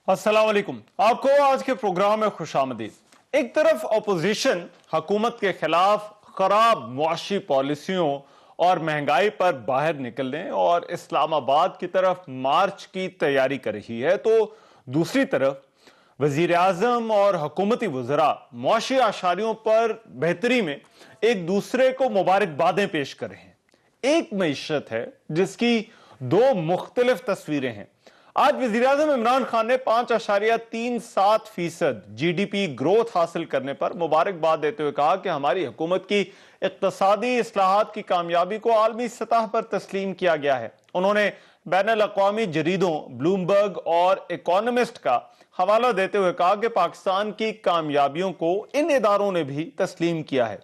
अस्सलाम वालेकुम। आपको आज के प्रोग्राम में खुशामदीद। एक तरफ अपोजिशन हुकूमत के खिलाफ खराब मुआशी पॉलिसियों और महंगाई पर बाहर निकलने और इस्लामाबाद की तरफ मार्च की तैयारी कर रही है, तो दूसरी तरफ वजीर आजम और हुकूमती वज़रा मुआशी आशारियों पर बेहतरी में एक दूसरे को मुबारकबादें पेश कर रहे हैं। एक मईशत है जिसकी दो मुख्तलिफ तस्वीरें हैं। आज वज़ीर आज़म इमरान खान ने 5.37% GDP ग्रोथ हासिल करने पर मुबारकबाद देते हुए कहा कि हमारी हुकूमत की इक़्तिसादी इस्लाहात की कामयाबी को आलमी सतह पर तस्लीम किया गया है। उन्होंने बैनुल अक़वामी जरीदों ब्लूमबर्ग और इकोनॉमिस्ट का हवाला देते हुए कहा कि पाकिस्तान की कामयाबियों को इन इदारों ने भी तस्लीम किया है।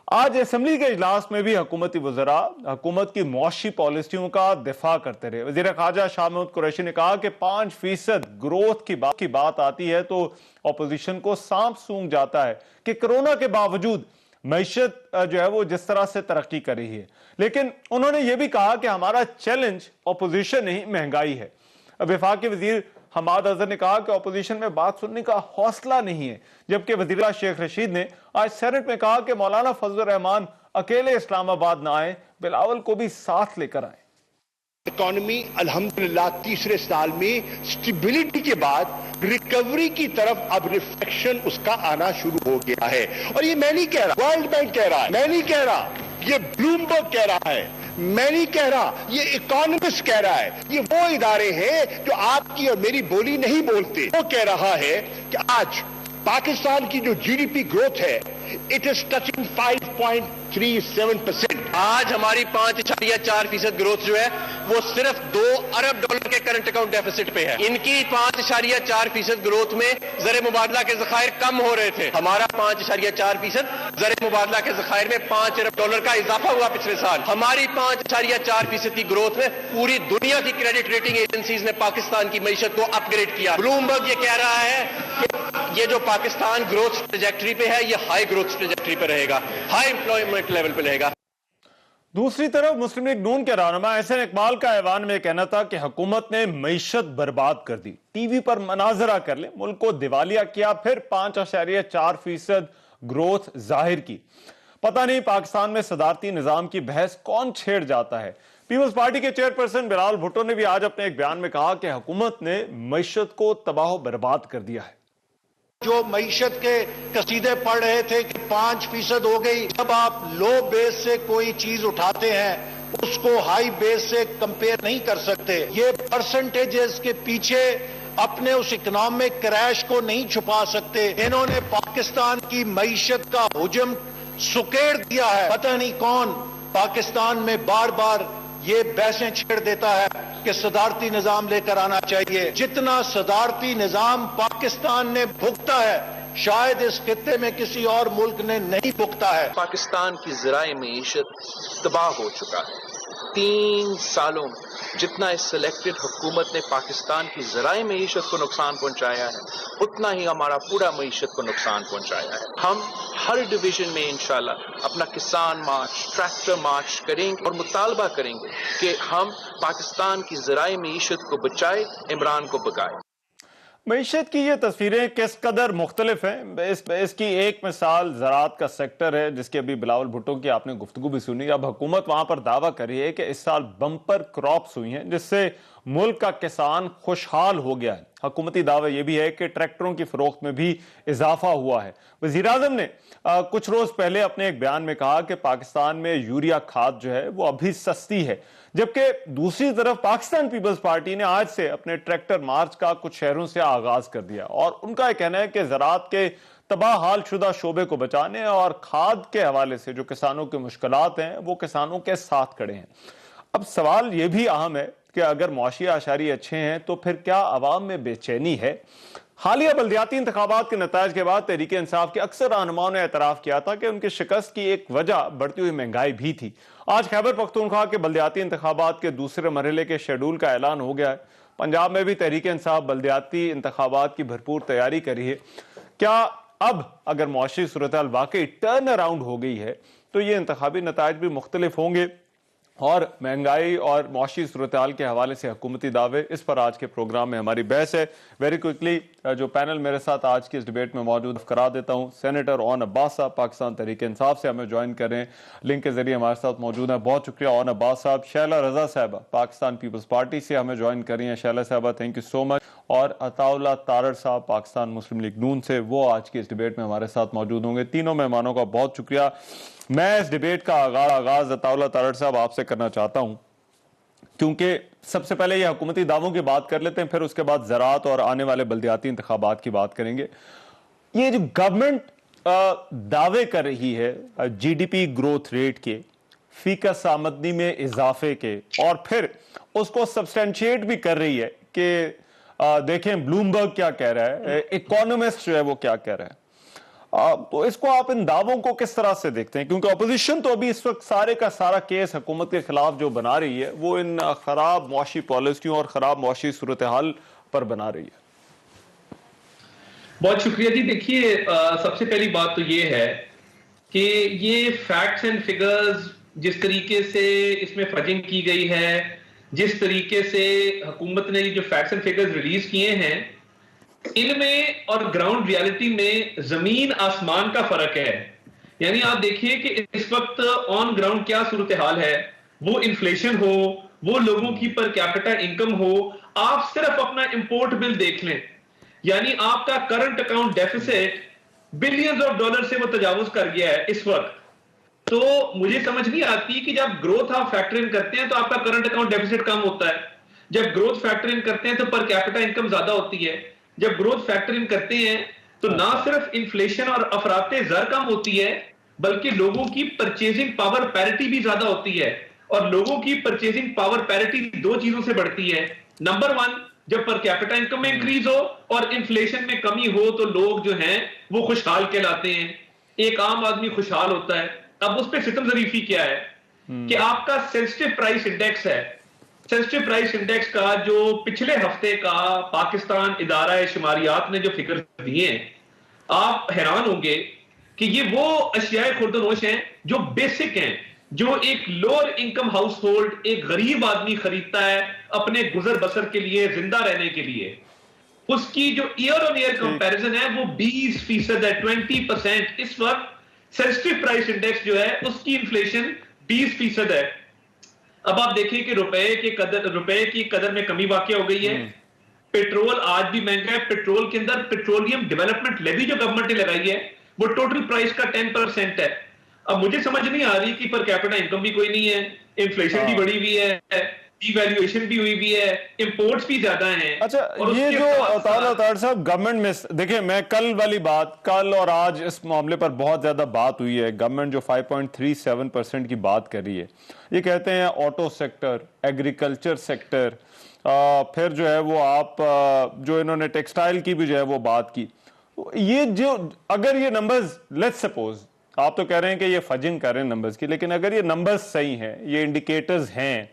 आज असेंबली के इजलास में भी हुकूमती वज़रा हुकूमत की मुआशी पॉलिसियों का दिफा करते रहे। वज़ीर ख़ारजा शाह महमूद कुरैशी ने कहा कि 5% ग्रोथ की बात आती है तो अपोजिशन को सांप सूंघ जाता है कि कोरोना के बावजूद मईशत जो है वो जिस तरह से तरक्की कर रही है। लेकिन उन्होंने ये भी कहा कि हमारा चैलेंज अपोजिशन नहीं महंगाई है। वफाकी वजीर हमाद अजहर ने कहा कि अपोजिशन में बात सुनने का हौसला नहीं है, जबकि वज़ीर शेख रशीद ने आज सेनेट में कहा कि मौलाना फजल रहमान अकेले इस्लामाबाद ना आए, बिलावल को भी साथ लेकर आए। इकोनॉमी अल्हम्दुलिल्लाह तीसरे साल में स्टेबिलिटी के बाद रिकवरी की तरफ अब रिफ्लेक्शन उसका आना शुरू हो गया है। और ये मैं नहीं कह रहा, वर्ल्ड बैंक कह रहा है, मैं नहीं कह रहा, ये ब्लूमबर्ग कह रहा है, मैं नहीं कह रहा, ये इकोनॉमिस्ट कह रहा है। ये वो इदारे हैं जो आपकी और मेरी बोली नहीं बोलते। वो कह रहा है कि आज पाकिस्तान की जो जीडीपी ग्रोथ है इट इज टचिंग 5.37%। आज हमारी 5.4% ग्रोथ जो है वो सिर्फ $2 अरब के करंट अकाउंट डेफिसिट पे है। इनकी 5.4% ग्रोथ में ज़र मुबादला के ज़खायर कम हो रहे थे। हमारा 5.4% ज़र मुबादला के ज़खायर में $5 अरब का इजाफा हुआ पिछले साल। हमारी 5.4% की ग्रोथ में पूरी दुनिया की क्रेडिट रेटिंग एजेंसीज ने पाकिस्तान की मईशत को अपग्रेड किया। ब्लूमबर्ग ये कह रहा है कि ये जो पाकिस्तान ग्रोथ ट्रेजेक्टरी पे है ये हाई ग्रोथ ट्रेजेक्टरी पे रहेगा, हाई एम्प्लॉयमेंट लेवल पे रहेगा। दूसरी तरफ मुस्लिम लीग नून के रहनुमा एहसन इकबाल का ऐवान में कहना था कि हुकूमत ने मईशत बर्बाद कर दी, टीवी पर मनाजरा कर ले, मुल्क को दिवालिया किया, फिर 5.4% ग्रोथ जाहिर की। पता नहीं पाकिस्तान में सदारती निजाम की बहस कौन छेड़ जाता है। पीपल्स पार्टी के चेयरपर्सन बिलावल भुट्टो ने भी आज अपने एक बयान में कहा कि हुकूमत ने मईशत को तबाह बर्बाद कर दिया है। जो मईशत के कसीदे पढ़ रहे थे कि 5% हो गई, जब आप लो बेस से कोई चीज उठाते हैं उसको हाई बेस से कंपेयर नहीं कर सकते। ये परसेंटेजेस के पीछे अपने उस इकोनॉमिक क्रैश को नहीं छुपा सकते। इन्होंने पाकिस्तान की मईशत का हुजम सुकेड़ दिया है। पता नहीं कौन पाकिस्तान में बार बार ये बहसें छेड़ देता है कि सदारती निजाम लेकर आना चाहिए। जितना सदारती निजाम पाकिस्तान ने भुगता है शायद इस खित्ते में किसी और मुल्क ने नहीं भुगता है। पाकिस्तान की ज़राए मईशत तबाह हो चुका है। 3 सालों में जितना इस सिलेक्टेड हुकूमत ने पाकिस्तान की ज़राए मईशत को नुकसान पहुंचाया है उतना ही हमारा पूरा मईशत को नुकसान पहुंचाया है। हम हर डिवीजन में इंशाल्लाह अपना किसान मार्च, ट्रैक्टर मार्च करेंगे और मुतालबा करेंगे कि हम पाकिस्तान की ज़राए मईशत को बचाए, इमरान को भगाए। मईशत की ये तस्वीरें किस कदर मुख्तलिफ हैं, इसकी एक मिसाल ज़राअत का सेक्टर है, जिसकी अभी बिलावल भुट्टो की आपने गुफ्तगू भी सुनी। अब हुकूमत वहां पर दावा कर रही है कि इस साल बम्पर क्रॉप्स हुई हैं जिससे मुल्क का किसान खुशहाल हो गया है। हुकूमती दावा यह भी है कि ट्रैक्टरों की फरोख्त में भी इजाफा हुआ है। वज़ीर आज़म ने कुछ रोज पहले अपने एक बयान में कहा कि पाकिस्तान में यूरिया खाद जो है वो अभी सस्ती है, जबकि दूसरी तरफ पाकिस्तान पीपल्स पार्टी ने आज से अपने ट्रैक्टर मार्च का कुछ शहरों से आगाज कर दिया और उनका कहना है कि ज़राअत के तबाह हाल शुदा शोबे को बचाने और खाद के हवाले से जो किसानों की मुश्किलात हैं वो किसानों के साथ खड़े हैं। अब सवाल यह भी अहम है कि अगर मुआशी आशारी अच्छे हैं तो फिर क्या अवाम में बेचैनी है? हालिया बल्दियाती इंतखाबात के नतायज के बाद तहरीक इंसाफ के अक्सर रहनुमाओं ने एतराफ किया था कि उनकी शिकस्त की एक वजह बढ़ती हुई महंगाई भी थी। आज खैबर पख्तूनख्वा के बल्दियाती इंतखाबात के दूसरे मरहले के शेड्यूल का ऐलान हो गया है। पंजाब में भी तहरीक इंसाफ बल्दियाती इंतखाबात की भरपूर तैयारी करी है। क्या अब अगर मुआशी सूरत हाल वाकई टर्न अराउंड हो गई है तो ये इंतखाबी नतायज भी मुख्तलिफ होंगे? और महंगाई और मौशी सूरत-हाल के हवाले से हुकूमती दावे, इस पर आज के प्रोग्राम में हमारी बहस है। वेरी क्विकली जो पैनल मेरे साथ आज की इस डिबेट में मौजूद करा देता हूं। सेनेटर ओन अब्बास साहब पाकिस्तान तहरीक इंसाफ से हमें ज्वाइन करें, लिंक के जरिए हमारे साथ मौजूद है। बहुत शुक्रिया ओन अब्बास साहब। शैला रजा साहबा पाकिस्तान पीपल्स पार्टी से हमें ज्वाइन करी हैं। शैला साहबा थैंक यू सो मच। और अताउल्ला तारड़ साहब पाकिस्तान मुस्लिम लीग नून से, वो आज की इस डिबेट में हमारे साथ मौजूद होंगे। तीनों मेहमानों का बहुत शुक्रिया। मैं इस डिबेट का आगाज अताउल्ला तारड़ साहब आपसे करना चाहता हूं, क्योंकि सबसे पहले ये हुकूमती दावों की बात कर लेते हैं, फिर उसके बाद ज़राअत और आने वाले बल्दियाती इंतखाबात की बात करेंगे। ये जो गवर्नमेंट दावे कर रही है जीडीपी ग्रोथ रेट के, फीकस आमदनी में इजाफे के, और फिर उसको सब्सटेंशिएट भी कर रही है कि देखें ब्लूमबर्ग क्या कह रहा है, इकोनॉमिस्ट जो है वो क्या कह रहा है। तो इसको आप इन दावों को किस तरह से देखते हैं, क्योंकि अपोजिशन तो अभी इस वक्त सारे का सारा केस हुकूमत के खिलाफ जो बना रही है वो इन खराब मौशी पॉलिसियों और खराब मौशी सूरत हाल पर बना रही है। बहुत शुक्रिया जी। देखिए, सबसे पहली बात तो ये है कि ये फैक्ट्स एंड फिगर्स जिस तरीके से इसमें फजिंग की गई है, जिस तरीके से हुकूमत ने जो फैक्ट्स एंड फिगर्स रिलीज किए हैं, इनमें और ग्राउंड रियलिटी में जमीन आसमान का फर्क है। यानी आप देखिए कि इस वक्त ऑन ग्राउंड क्या सूरत हाल है। वो इन्फ्लेशन हो, वो लोगों की पर कैपिटा इनकम हो, आप सिर्फ अपना इंपोर्ट बिल देख लें, यानी आपका current account deficit billions of dollar से वो तजावुज कर गया है इस वक्त। तो मुझे समझ नहीं आती कि जब ग्रोथ आप फैक्टर इन करते हैं तो आपका करंट अकाउंट डेफिसिट कम होता है, जब ग्रोथ फैक्टर इन करते हैं तो पर कैपिटा इनकम ज्यादा होती है, जब ग्रोथ फैक्टर इन करते हैं तो ना सिर्फ इन्फ्लेशन और अफराते जर कम होती है, बल्कि लोगों की परचेजिंग पावर पैरिटी भी ज्यादा होती है। और लोगों की परचेजिंग पावर पैरिटी दो चीजों से बढ़ती है। नंबर वन, जब पर कैपिटा इनकम में इंक्रीज हो और इन्फ्लेशन में कमी हो तो लोग जो हैं वो खुशहाल कहलाते हैं, एक आम आदमी खुशहाल होता है। अब उस पर सितम जरीफी क्या है कि आपका सेंसिटिव प्राइस इंडेक्स है। सेंसिटिव प्राइस इंडेक्स का जो पिछले हफ्ते का पाकिस्तान इदारा शुमारियात ने जो फिगर दिए हैं, आप हैरान होंगे कि ये वो अशियाए खुर्दनोश हैं जो बेसिक हैं, जो एक लोअर इनकम हाउस होल्ड, एक गरीब आदमी खरीदता है अपने गुजर बसर के लिए, जिंदा रहने के लिए। उसकी जो ईयर ऑन ईयर कंपैरिजन है वो 20% है, 20%। इस वक्त सेंसिटिव प्राइस इंडेक्स जो है उसकी इन्फ्लेशन 20% है। अब आप देखिए कि रुपए की कदर में कमी वाकई हो गई है। पेट्रोल आज भी महंगा है। पेट्रोल के अंदर पेट्रोलियम डेवलपमेंट लेवी जो गवर्नमेंट ने लगाई है वो टोटल प्राइस का 10% है। अब मुझे समझ नहीं आ रही कि पर कैपिटा इनकम भी कोई नहीं है, इन्फ्लेशन भी बढ़ी हुई है, डिवैल्यूएशन भी हुई भी है, इंपोर्ट्स भी ज्यादा हैं। अच्छा, ये जो तारड़ साहब गवर्नमेंट में देखिए, मैं कल और आज इस मामले पर बहुत ज्यादा बात हुई है। गवर्नमेंट जो 5.37% की बात कर रही है, ये कहते हैं ऑटो सेक्टर, एग्रीकल्चर सेक्टर, फिर जो है वो आप जो इन्होंने टेक्सटाइल की भी जो है वो बात की। ये जो अगर ये नंबर्स, लेट्स सपोज आप तो कह रहे हैं कि ये फजिंग कर रहे हैं नंबर्स की, लेकिन अगर ये नंबर्स सही हैं, ये इंडिकेटर्स हैं,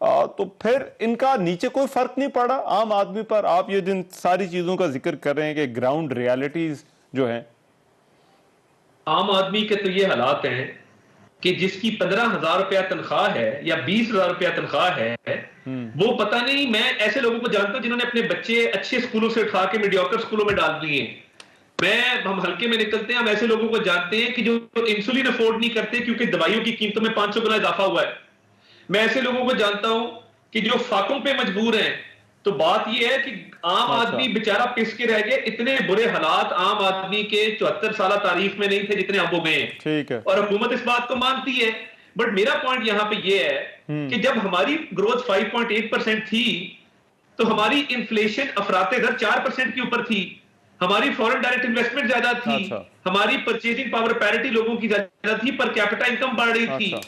तो फिर इनका नीचे कोई फर्क नहीं पड़ा आम आदमी पर। आप ये जिन सारी चीजों का जिक्र कर रहे हैं कि ग्राउंड रियलिटीज जो हैं, आम आदमी के तो ये हालात हैं कि जिसकी 15,000 रुपया तनख्वाह है या 20,000 रुपया तनख्वाह है, वो पता नहीं, मैं ऐसे लोगों को जानता हूं जिन्होंने अपने बच्चे अच्छे स्कूलों से उठा के मीडियोकर स्कूलों में डाल दिए। हम हल्के में निकलते हैं, हम ऐसे लोगों को जानते हैं कि जो इंसुलिन अफोर्ड नहीं करते क्योंकि दवाइयों की कीमतों में 500 गुना इजाफा हुआ है। मैं ऐसे लोगों को जानता हूं कि जो फाकों पे मजबूर हैं। तो बात यह है कि आम आदमी बेचारा पिस के रह गए। इतने बुरे हालात आम आदमी के 74 साल तारीख में नहीं थे जितने अब हो गए हैं। ठीक है, और हुकूमत इस बात को मानती है। बट मेरा पॉइंट यहां पे यह है कि जब हमारी ग्रोथ 5.8% थी तो हमारी इन्फ्लेशन अफराते दर 4% के ऊपर थी, हमारी फॉरेन डायरेक्ट इन्वेस्टमेंट ज्यादा थी, हमारी परचेजिंग पावर पैरिटी लोगों की ज्यादा थी, पर कैपिटा इनकम बढ़ रही थी।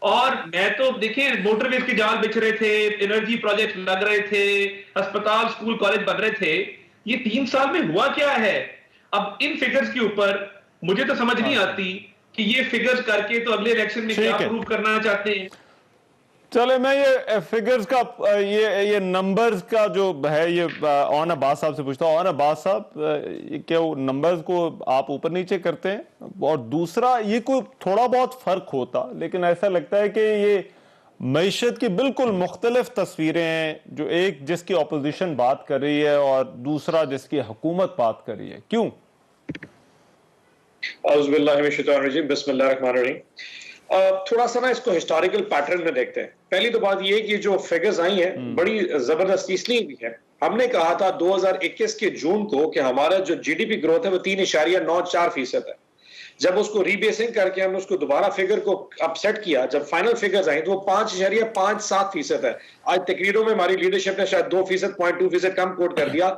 और मैं तो देखें मोटरवेज के जाल बिछ रहे थे, एनर्जी प्रोजेक्ट लग रहे थे, अस्पताल स्कूल कॉलेज बन रहे थे। ये 3 साल में हुआ क्या है? अब इन फिगर्स के ऊपर मुझे तो समझ नहीं आती कि ये फिगर्स करके तो अगले इलेक्शन में क्या प्रूव करना चाहते हैं। चले, मैं ये फिगर्स का ये नंबर्स का जो है ये ओन अब्बास साहब से पूछता हूँ। ओन अब्बास साहब, क्या नंबर्स को आप ऊपर नीचे करते हैं? और दूसरा, ये कोई थोड़ा बहुत फर्क होता, लेकिन ऐसा लगता है कि ये मईशत की बिल्कुल मुख्तलिफ तस्वीरें हैं, जो एक जिसकी अपोजिशन बात कर रही है और दूसरा जिसकी हुकूमत बात कर रही है, क्यों? थोड़ा सा ना इसको हिस्टोरिकल पैटर्न में देखते हैं। पहली तो बात ये कि जो फिगर्स आई हैं बड़ी जबरदस्त इसलिए भी है, हमने कहा था 2021 के जून को कि हमारा जो जीडीपी ग्रोथ है वो 3.94% है। जब उसको रीबेसिंग करके हमने उसको दोबारा फिगर को अपसेट किया, जब फाइनल फिगर्स आई तो वो 5.57% है। आज तकरीरों में हमारी लीडरशिप ने शायद 2%, 0.2% कम कोट कर दिया,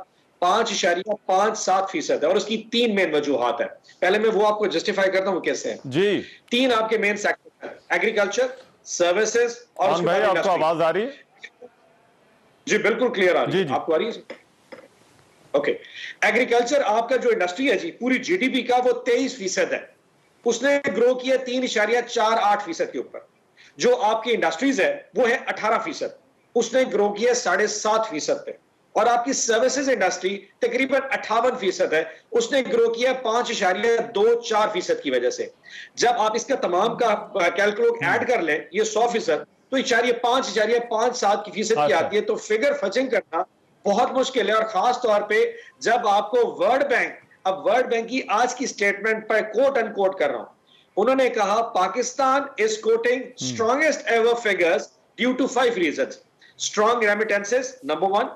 5.57% है। और उसकी 3 मेन वजूहात है। पहले मैं वो आपको जस्टिफाई करता हूँ कैसे है जी। 3 आपके मेन सेक्टर हैं, एग्रीकल्चर, सर्विसेज और भाई आपको आवाज आ रही है? जी बिल्कुल क्लियर आ रही है। आपको आ रही है? ओके। एग्रीकल्चर आपका जो इंडस्ट्री है जी, पूरी जीडीपी का वो 23% है। उसने ग्रो किया 3.48% के ऊपर। जो आपकी इंडस्ट्रीज है वो है 18%, उसने ग्रो किया 7.5% पे। और आपकी सर्विसेज इंडस्ट्री तकरीबन 58% है, उसने ग्रो किया 5.24% की वजह से। जब आप इसका तमाम का कैलकुलेट ऐड कर लें ये 100%, तो 5.57% की आती है। तो फिगर फचिंग करना बहुत मुश्किल है। और खास तौर पे जब आपको वर्ल्ड बैंक, अब वर्ल्ड बैंक की आज की स्टेटमेंट पर कोट अनकोट कर रहा हूं, उन्होंने कहा Pakistan is quoting strongest ever figures due to 5 reasons. Strong remittances number 1,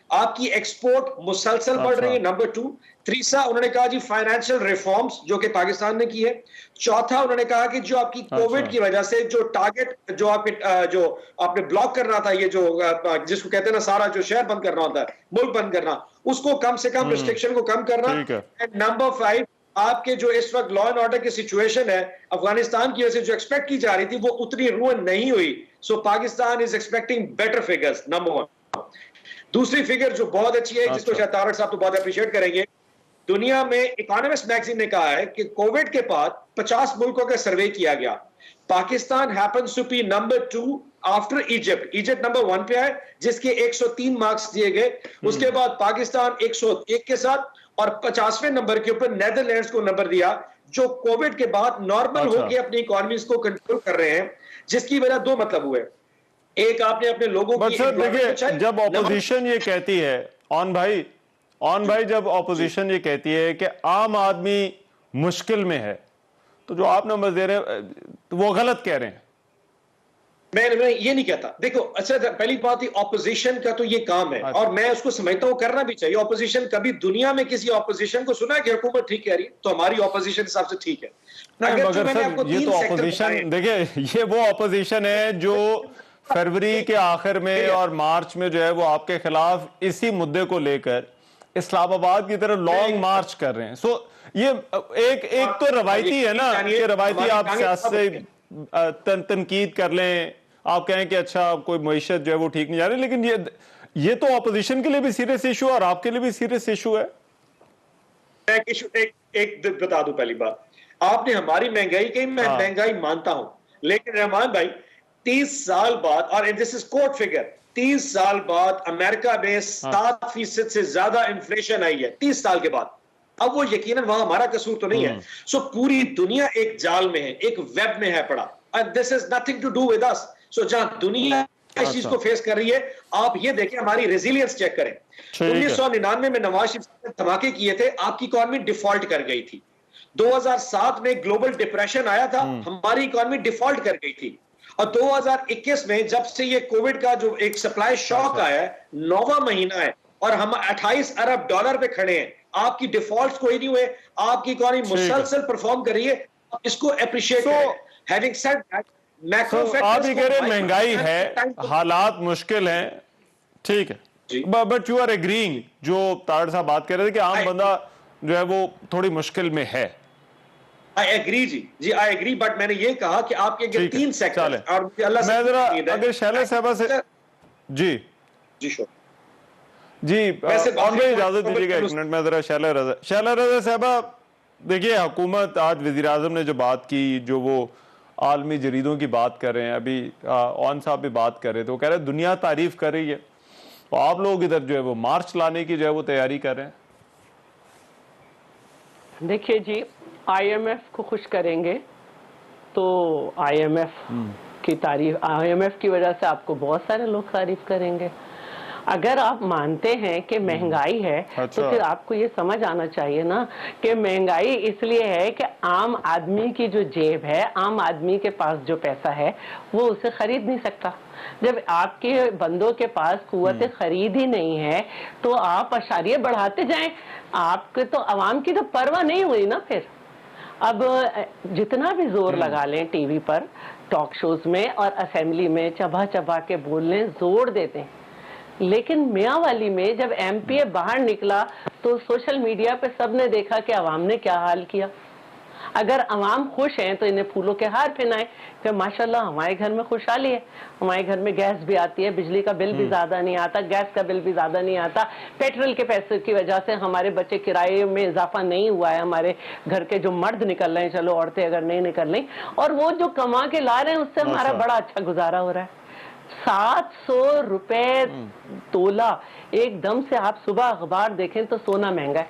आपकी एक्सपोर्ट मुसलसल बढ़ रही है नंबर 2, तीसरा उन्होंने कहा जी फाइनेंशियल रिफॉर्म्स जो कि पाकिस्तान ने की है, चौथा उन्होंने कहा कि जो आपकी कोविड की वजह से जो टारगेट जो आपने ब्लॉक करना था, ये जो जिसको कहते हैं ना सारा जो शहर बंद करना होता है, मुल्क बंद करना, उसको कम से कम रिस्ट्रिक्शन को कम करना। एंड नंबर 5 आपके जो इस वक्त लॉ एंड ऑर्डर की सिचुएशन है अफगानिस्तान की वजह से जो एक्सपेक्ट की जा रही थी वो उतनी रुइन नहीं हुई। So Pakistan is expecting better figures number 1। दूसरी फिगर जो बहुत अच्छी है, जिसको शायद तारक साहब तो बहुत अप्रिशिएट करेंगे, दुनिया में इकोनॉमिस्ट मैगजीन ने कहा है कि कोविड के बाद 50 मुल्कों का सर्वे किया गया, Pakistan happens to be number 2 after Egypt. Egypt number 1 पे है जिसके 103 मार्क्स दिए गए। उसके बाद पाकिस्तान 101 के साथ और 50वें नंबर के ऊपर नेदरलैंड्स को नंबर दिया, जो कोविड के बाद नॉर्मल होकर अपनी इकोनॉमीज को कंट्रोल कर रहे हैं। जिसकी वजह 2 मतलब हुए, एक आपने अपने लोगों की देखिए, जब ऑपोजिशन ये कहती है ऑन भाई जब ऑपोजिशन ये कहती है कि आम आदमी मुश्किल में है, तो जो आप नंबर दे रहे हैं तो वो गलत कह रहे हैं। मैं ये नहीं कहता। देखो, अच्छा पहली बात ही ऑपोजिशन का तो ये काम है और मैं उसको समझता हूँ करना भी चाहिए। ऑपोजिशन कभी दुनिया में किसी ऑपोजिशन को सुना है कि हुकूमत ठीक कह रही है, तो हमारी ऑपोजिशन हिसाब से ठीक है। मगर सर ये तो ऑपोजिशन, देखिए ये वो ऑपोजिशन है जो फरवरी के आखिर में और मार्च में जो है वो आपके खिलाफ इसी मुद्दे को लेकर इस्लामाबाद की तरफ लॉन्ग मार्च कर रहे हैं। सो ये एक तो रवायती है ना कि रवायती आप सियासत से तनकीद कर लें, आप कहें कि अच्छा कोई मईशत जो है वो ठीक नहीं जा रही, लेकिन ये तो ऑपोजिशन के लिए भी सीरियस इशू है और आपके लिए भी सीरियस इशू है। एक बता दूं, पहली बात आपने हमारी महंगाई कही, मैं महंगाई मानता हूं, लेकिन रहमान भाई 30 साल बाद, और दिस इज कोर्ट फिगर, 30 साल बाद अमेरिका में 7% से ज्यादा इन्फ्लेशन आई है 30 साल के बाद। अब वो यकीनन वहां हमारा कसूर तो नहीं है। सो पूरी दुनिया एक जाल में है, एक वेब में है पड़ा, and this is nothing to do with us. So जहां दुनिया इस चीज को फेस कर रही है, आप ये देखें, हमारी रेजिलियंस चेक करें। 1999 में नवाज शरीफ ने धमाके किए थे, आपकी इकोनॉमी डिफॉल्ट कर गई थी। 2007 में ग्लोबल डिप्रेशन आया था, हमारी इकोनॉमी डिफॉल्ट कर गई थी। और 2021 में जब से ये कोविड का जो एक सप्लाई शॉक आया है, 9वां महीना है और हम 28 अरब डॉलर पे खड़े हैं, आपकी डिफॉल्ट कोई नहीं हुए, आपकी इकोनॉमी मुसलसल परफॉर्म कर रही है, इसको अप्रिशिएट करें। Having said that, macro factors, आप ये कह रहे हैं महंगाई है, हालात मुश्किल हैं, ठीक है, बट यू आर एग्रीइंग जो तारड़ साहब बात कर रहे थे कि आम बंदा जो है वो थोड़ी मुश्किल में है। I agree ji I agree, but मैंने ये कहा कि आपके 3 सेक्टर और अल्लाह मैं जरा अगर शैला साहबा से जी श्योर जी और भाई इजाजत दीजिएगा 1 मिनट, मैं जरा शैला रजा साहबा, देखिए हुकूमत आज वजीर आजम ने जो बात की, जो वो आलमी जरीदों की बात कर रहे हैं, अभी ऑन साहब भी बात कर रहे थे, वो कह रहे हैं दुनिया तारीफ कर रही है, तो आप लोग इधर जो है वो मार्च लाने की जो है वो तैयारी कर रहे हैं। देखिए जी, IMF को खुश करेंगे तो IMF की तारीफ, IMF की वजह से आपको बहुत सारे लोग तारीफ करेंगे। अगर आप मानते हैं कि महंगाई है तो फिर आपको ये समझ आना चाहिए ना कि महंगाई इसलिए है कि आम आदमी की जो जेब है, आम आदमी के पास जो पैसा है वो उसे खरीद नहीं सकता। जब आपके बंदों के पास कुव्वत खरीद ही नहीं है तो आप अशारिये बढ़ाते जाएं, आपके तो अवाम की तो परवाह नहीं हुई ना फिर। अब जितना भी जोर लगा लें टीवी पर, टॉक शोज में और असेंबली में चबा चबा के बोलने जोर देते हैं, लेकिन मियांवाली में जब MPA बाहर निकला तो सोशल मीडिया पे सबने देखा कि अवाम ने क्या हाल किया। अगर अवाम खुश हैं तो इन्हें फूलों के हार पहनाएं कि माशाल्लाह हमारे घर में खुशहाली है, हमारे घर में गैस भी आती है, बिजली का बिल भी ज्यादा नहीं आता, गैस का बिल भी ज्यादा नहीं आता, पेट्रोल के पैसे की वजह से हमारे बच्चे किराए में इजाफा नहीं हुआ है, हमारे घर के जो मर्द निकल रहे हैं, चलो औरतें अगर नहीं निकल रही, और वो जो कमा के ला रहे हैं उससे हमारा बड़ा अच्छा गुजारा हो रहा है। 700 रुपए तोला। एकदम से आप सुबह अखबार देखें तो सोना महंगा है,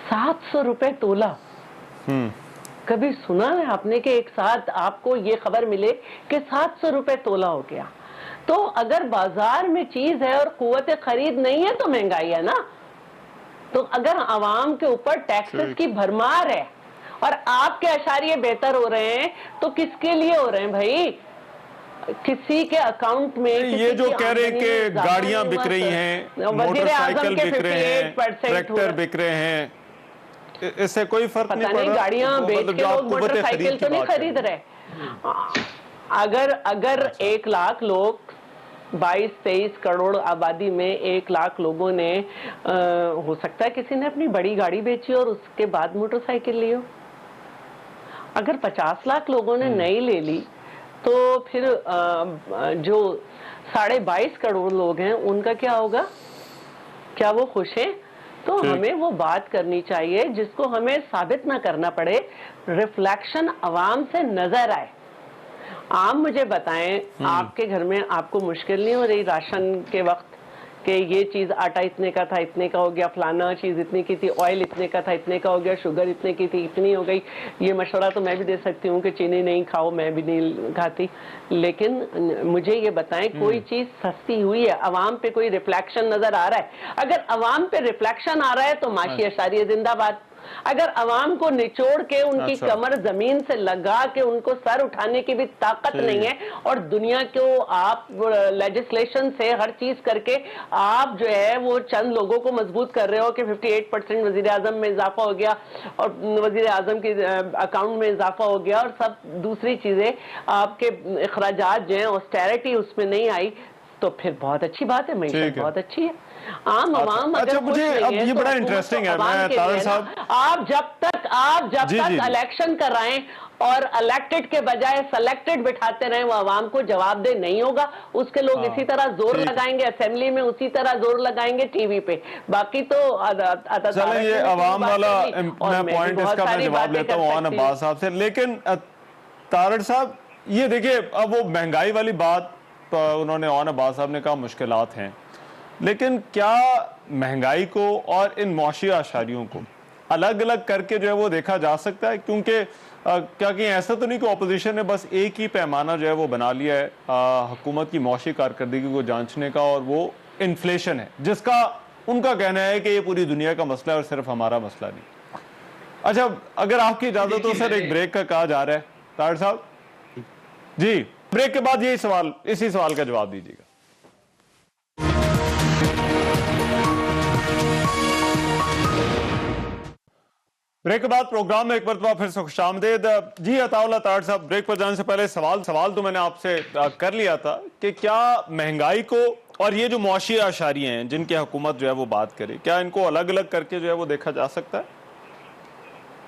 700 रुपए तोला। कभी सुना है आपने कि एक साथ आपको ये खबर मिले कि 700 रुपए तोला हो गया? तो अगर बाजार में चीज है और कुव्वत खरीद नहीं है तो महंगाई है ना। तो अगर आवाम के ऊपर टैक्सेस की भरमार है और आपके अशारिये बेहतर हो रहे हैं तो किसके लिए हो रहे हैं भाई? किसी के अकाउंट में ये जो कह रहे हैं कि गाड़ियां बिक रही हैं, मोटरसाइकिल बिक रहे हैं, ट्रैक्टर बिक रहे हैं, इससे कोई फर्क नहीं पड़ रहा। गाड़ियां बेच के लोग मोटरसाइकिल तो नहीं खरीद रहे। अगर 1 लाख लोग, 22-23 करोड़ आबादी में 1 लाख लोगों ने हो सकता है किसी ने अपनी बड़ी गाड़ी बेची और उसके बाद मोटरसाइकिल ली हो। अगर 50 लाख लोगों ने नई ले ली तो फिर जो 22.5 करोड़ लोग हैं उनका क्या होगा? क्या वो खुश हैं? तो हमें वो बात करनी चाहिए जिसको हमें साबित ना करना पड़े, रिफ्लेक्शन अवाम से नजर आए। आप मुझे बताएं, आपके घर में आपको मुश्किल नहीं हो रही राशन के वक्त कि ये चीज आटा इतने का था, इतने का हो गया, फलाना चीज इतने की थी, ऑयल इतने का था, इतने का हो गया, शुगर इतने की थी, इतनी हो गई? ये मशवरा तो मैं भी दे सकती हूँ कि चीनी नहीं खाओ, मैं भी नहीं खाती, लेकिन मुझे ये बताएं कोई चीज सस्ती हुई है? अवाम पे कोई रिफ्लेक्शन नजर आ रहा है? अगर अवाम पे रिफ्लेक्शन आ रहा है तो माशी अशारिया जिंदाबाद। अगर अवाम को निचोड़ के उनकी कमर जमीन से लगा के उनको सर उठाने की भी ताकत नहीं है और दुनिया को आप लेजिस्लेशन से हर चीज करके आप जो है वो चंद लोगों को मजबूत कर रहे हो कि 58% वजीर आजम में इजाफा हो गया और वजीर आजम के अकाउंट में इजाफा हो गया और सब दूसरी चीजें आपके अखराजात जो है ऑस्टेरिटी उसमें नहीं आई, तो फिर बहुत अच्छी बात है, मेरी बहुत अच्छी है। आम आवाम अच्छा, मुझे अब ये बड़ा इंटरेस्टिंग है, मैं तारड़ साहब, आप जब तक इलेक्शन कराएं और इलेक्टेड के बजाय सेलेक्टेड बिठाते रहे, वो आवाम को जवाबदेह नहीं होगा। उसके लोग इसी तरह जोर लगाएंगे असेंबली में, उसी तरह जोर लगाएंगे टीवी पे। बाकी तो चलें, ये आवाम वाला मैं पॉइंट इसका मैं जवाब लेता हूँ आन अब्बास साहब से। लेकिन तारड़ साहब ये देखिए, अब वो महंगाई वाली बात उन्होंने आन अब्बास साहब ने कहा मुश्किलात हैं, लेकिन क्या महंगाई को और इन मुआशी आशारियों को अलग अलग करके जो है वो देखा जा सकता है? क्योंकि क्या कहीं ऐसा तो नहीं कि ऑपोजिशन ने बस एक ही पैमाना जो है वो बना लिया है हुकूमत की मुआशी कारकर्दगी को जांचने का, और वो इन्फ्लेशन है, जिसका उनका कहना है कि ये पूरी दुनिया का मसला है और सिर्फ हमारा मसला नहीं। अच्छा, अगर आपकी इजाजत हो सर, एक ब्रेक का कहा जा रहा है। तारड़ साहब जी, ब्रेक के बाद इसी सवाल का जवाब दीजिएगा। ब्रेक के बाद प्रोग्राम में एक मरतबा फिर से खुशामदीद। जी अताउल्लाह तारड़ साहब, ब्रेक पर जाने से पहले सवाल तो मैंने आपसे कर लिया था कि क्या महंगाई को और ये जो मुआशी आशारियां हैं जिनकी हुकूमत जो है वो बात करे, क्या इनको अलग अलग करके जो है वो देखा जा सकता है?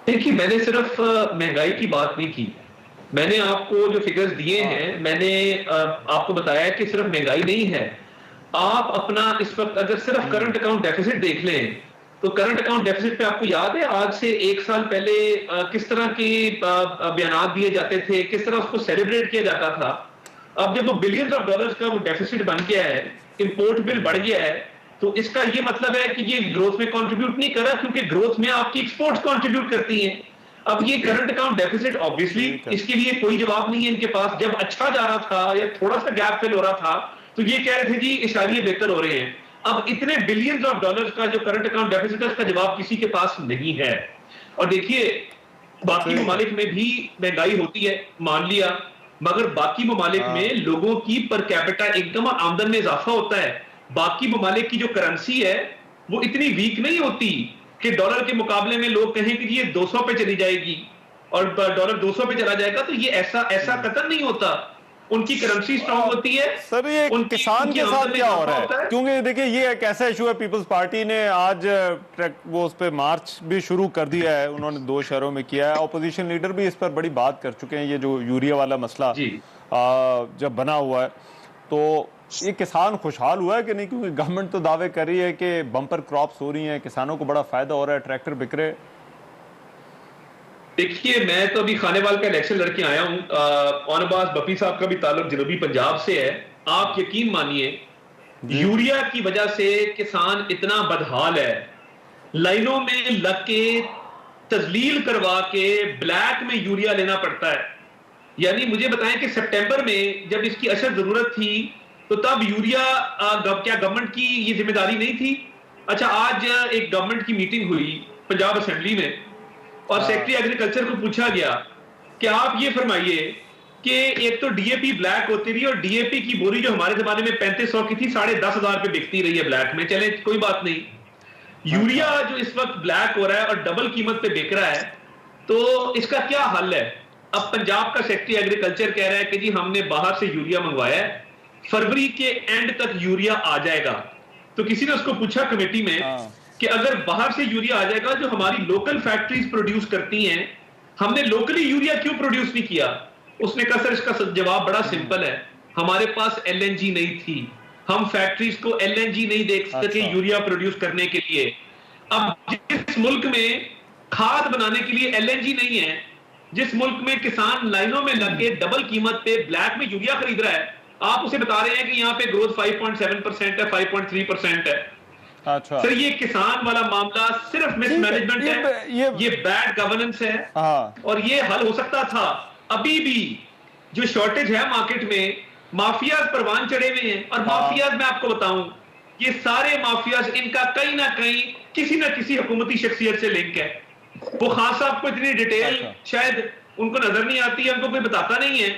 देखिए, मैंने सिर्फ महंगाई की बात नहीं की, मैंने आपको जो फिगर्स दिए हैं, मैंने आपको बताया कि सिर्फ महंगाई नहीं है। आप अपना इस वक्त अगर सिर्फ करंट अकाउंट डेफिसिट देख लें तो करंट अकाउंट डेफिसिट पे आपको याद है आज से 1 साल पहले किस तरह के बयानात दिए जाते थे, किस तरह उसको सेलिब्रेट किया जाता था। अब जब वो बिलियंस ऑफ डॉलर्स का वो डेफिसिट बन गया है, इंपोर्ट बिल बढ़ गया है, तो इसका ये मतलब है कि ये ग्रोथ में कंट्रीब्यूट नहीं कर रहा, क्योंकि ग्रोथ में आपकी एक्सपोर्ट्स कंट्रीब्यूट करती हैं। अब ये करंट अकाउंट डेफिसिट ऑब्वियसली इसके लिए कोई जवाब नहीं है इनके पास। जब अच्छा जा रहा था या थोड़ा सा गैप फिल हो रहा था तो ये कह रहे थे जी इशारे बेहतर हो रहे हैं। अब इतने बिलियंस ऑफ डॉलर्स का जो करंट अकाउंट डेफिसिट है उसका जवाब किसी के पास नहीं है। और देखिए बाकी ममालिक में भी महंगाई होती है, मान लिया, मगर बाकी ममालिक में लोगों की पर कैपिटा इनकम और आमदन में इजाफा होता है। बाकी ममालिक की जो करेंसी है वो इतनी वीक नहीं होती कि डॉलर के मुकाबले में लोग कहें कि ये 200 पे चली जाएगी और डॉलर 200 पे चला जाएगा, तो ये ऐसा कतन नहीं होता। उनकी करेंसी स्ट्रांग होती है। सर ये किसान के साथ क्या हो रहा है? क्योंकि देखिए ये एक ऐसा इशू है, पीपल्स पार्टी ने आज वो उस पर मार्च भी शुरू कर दिया है, उन्होंने 2 शहरों में किया है। ऑपोजिशन लीडर भी इस पर बड़ी बात कर चुके हैं। ये जो यूरिया वाला मसला जब बना हुआ है तो ये किसान खुशहाल हुआ है कि नहीं? क्योंकि गवर्नमेंट तो दावे कर रही है कि बम्पर क्रॉप्स हो रही हैं, किसानों को बड़ा फायदा हो रहा है, ट्रैक्टर बिक रहे। देखिए मैं तो अभी खानेवाल का इलेक्शन लड़के आया हूं। ऑनबाज बपी साहब का भी ताल्लुक जनूबी पंजाब से है। आप यकीन मानिए यूरिया की वजह से किसान इतना बदहाल है, लाइनों में लग के तजलील करवा के ब्लैक में यूरिया लेना पड़ता है। यानी मुझे बताएं कि सितंबर में जब इसकी अशद जरूरत थी तो तब यूरिया क्या गवर्नमेंट की ये जिम्मेदारी नहीं थी? अच्छा, आज एक गवर्नमेंट की मीटिंग हुई पंजाब असेंबली में और सेक्रेटरी एग्रीकल्चर को पूछा गया कि आप ये फरमाइए कि एक तो डीएपी ब्लैक होती रही और डीएपी की बोरी जो हमारे जमाने में 3500 की थी 10,500 पे बिकती रही है ब्लैक में। चले कोई बात नहीं, यूरिया जो इस वक्त ब्लैक हो रहा है और डबल कीमत पे बिक रहा है, तो इसका क्या हल है? अब पंजाब का सेक्रेटरी एग्रीकल्चर कह रहा है कि जी हमने बाहर से यूरिया मंगवाया है, फरवरी के एंड तक यूरिया आ जाएगा। तो किसी ने उसको पूछा कमेटी में कि अगर बाहर से यूरिया आ जाएगा जो हमारी लोकल फैक्ट्रीज प्रोड्यूस करती हैं, हमने लोकली यूरिया क्यों प्रोड्यूस नहीं किया? उसने कहा सर इसका जवाब बड़ा सिंपल है, हमारे पास एलएनजी नहीं थी, हम फैक्ट्रीज को एलएनजी नहीं दे सके यूरिया प्रोड्यूस करने के लिए। अब जिस मुल्क में खाद बनाने के लिए एलएनजी नहीं है, जिस मुल्क में किसान लाइनों में लग के डबल कीमत पे ब्लैक में यूरिया खरीद रहा है, आप उसे बता रहे हैं कि यहाँ पे ग्रोथ 5.7% है, 5.3% है। अच्छा सर ये किसान वाला मामला सिर्फ मिसमैनेजमेंट है, ये बैड गवर्नेंस है और ये हल हो सकता था। अभी भी जो शॉर्टेज है मार्केट में, माफियाज परवान चढ़े हुए हैं और माफियाज मैं आपको बताऊं ये सारे माफियाज इनका कहीं ना कहीं किसी ना किसी हुकूमती शख्सियत से लिंक है। वो खास साहब को इतनी डिटेल शायद उनको नजर नहीं आती है, उनको कोई बताता नहीं है,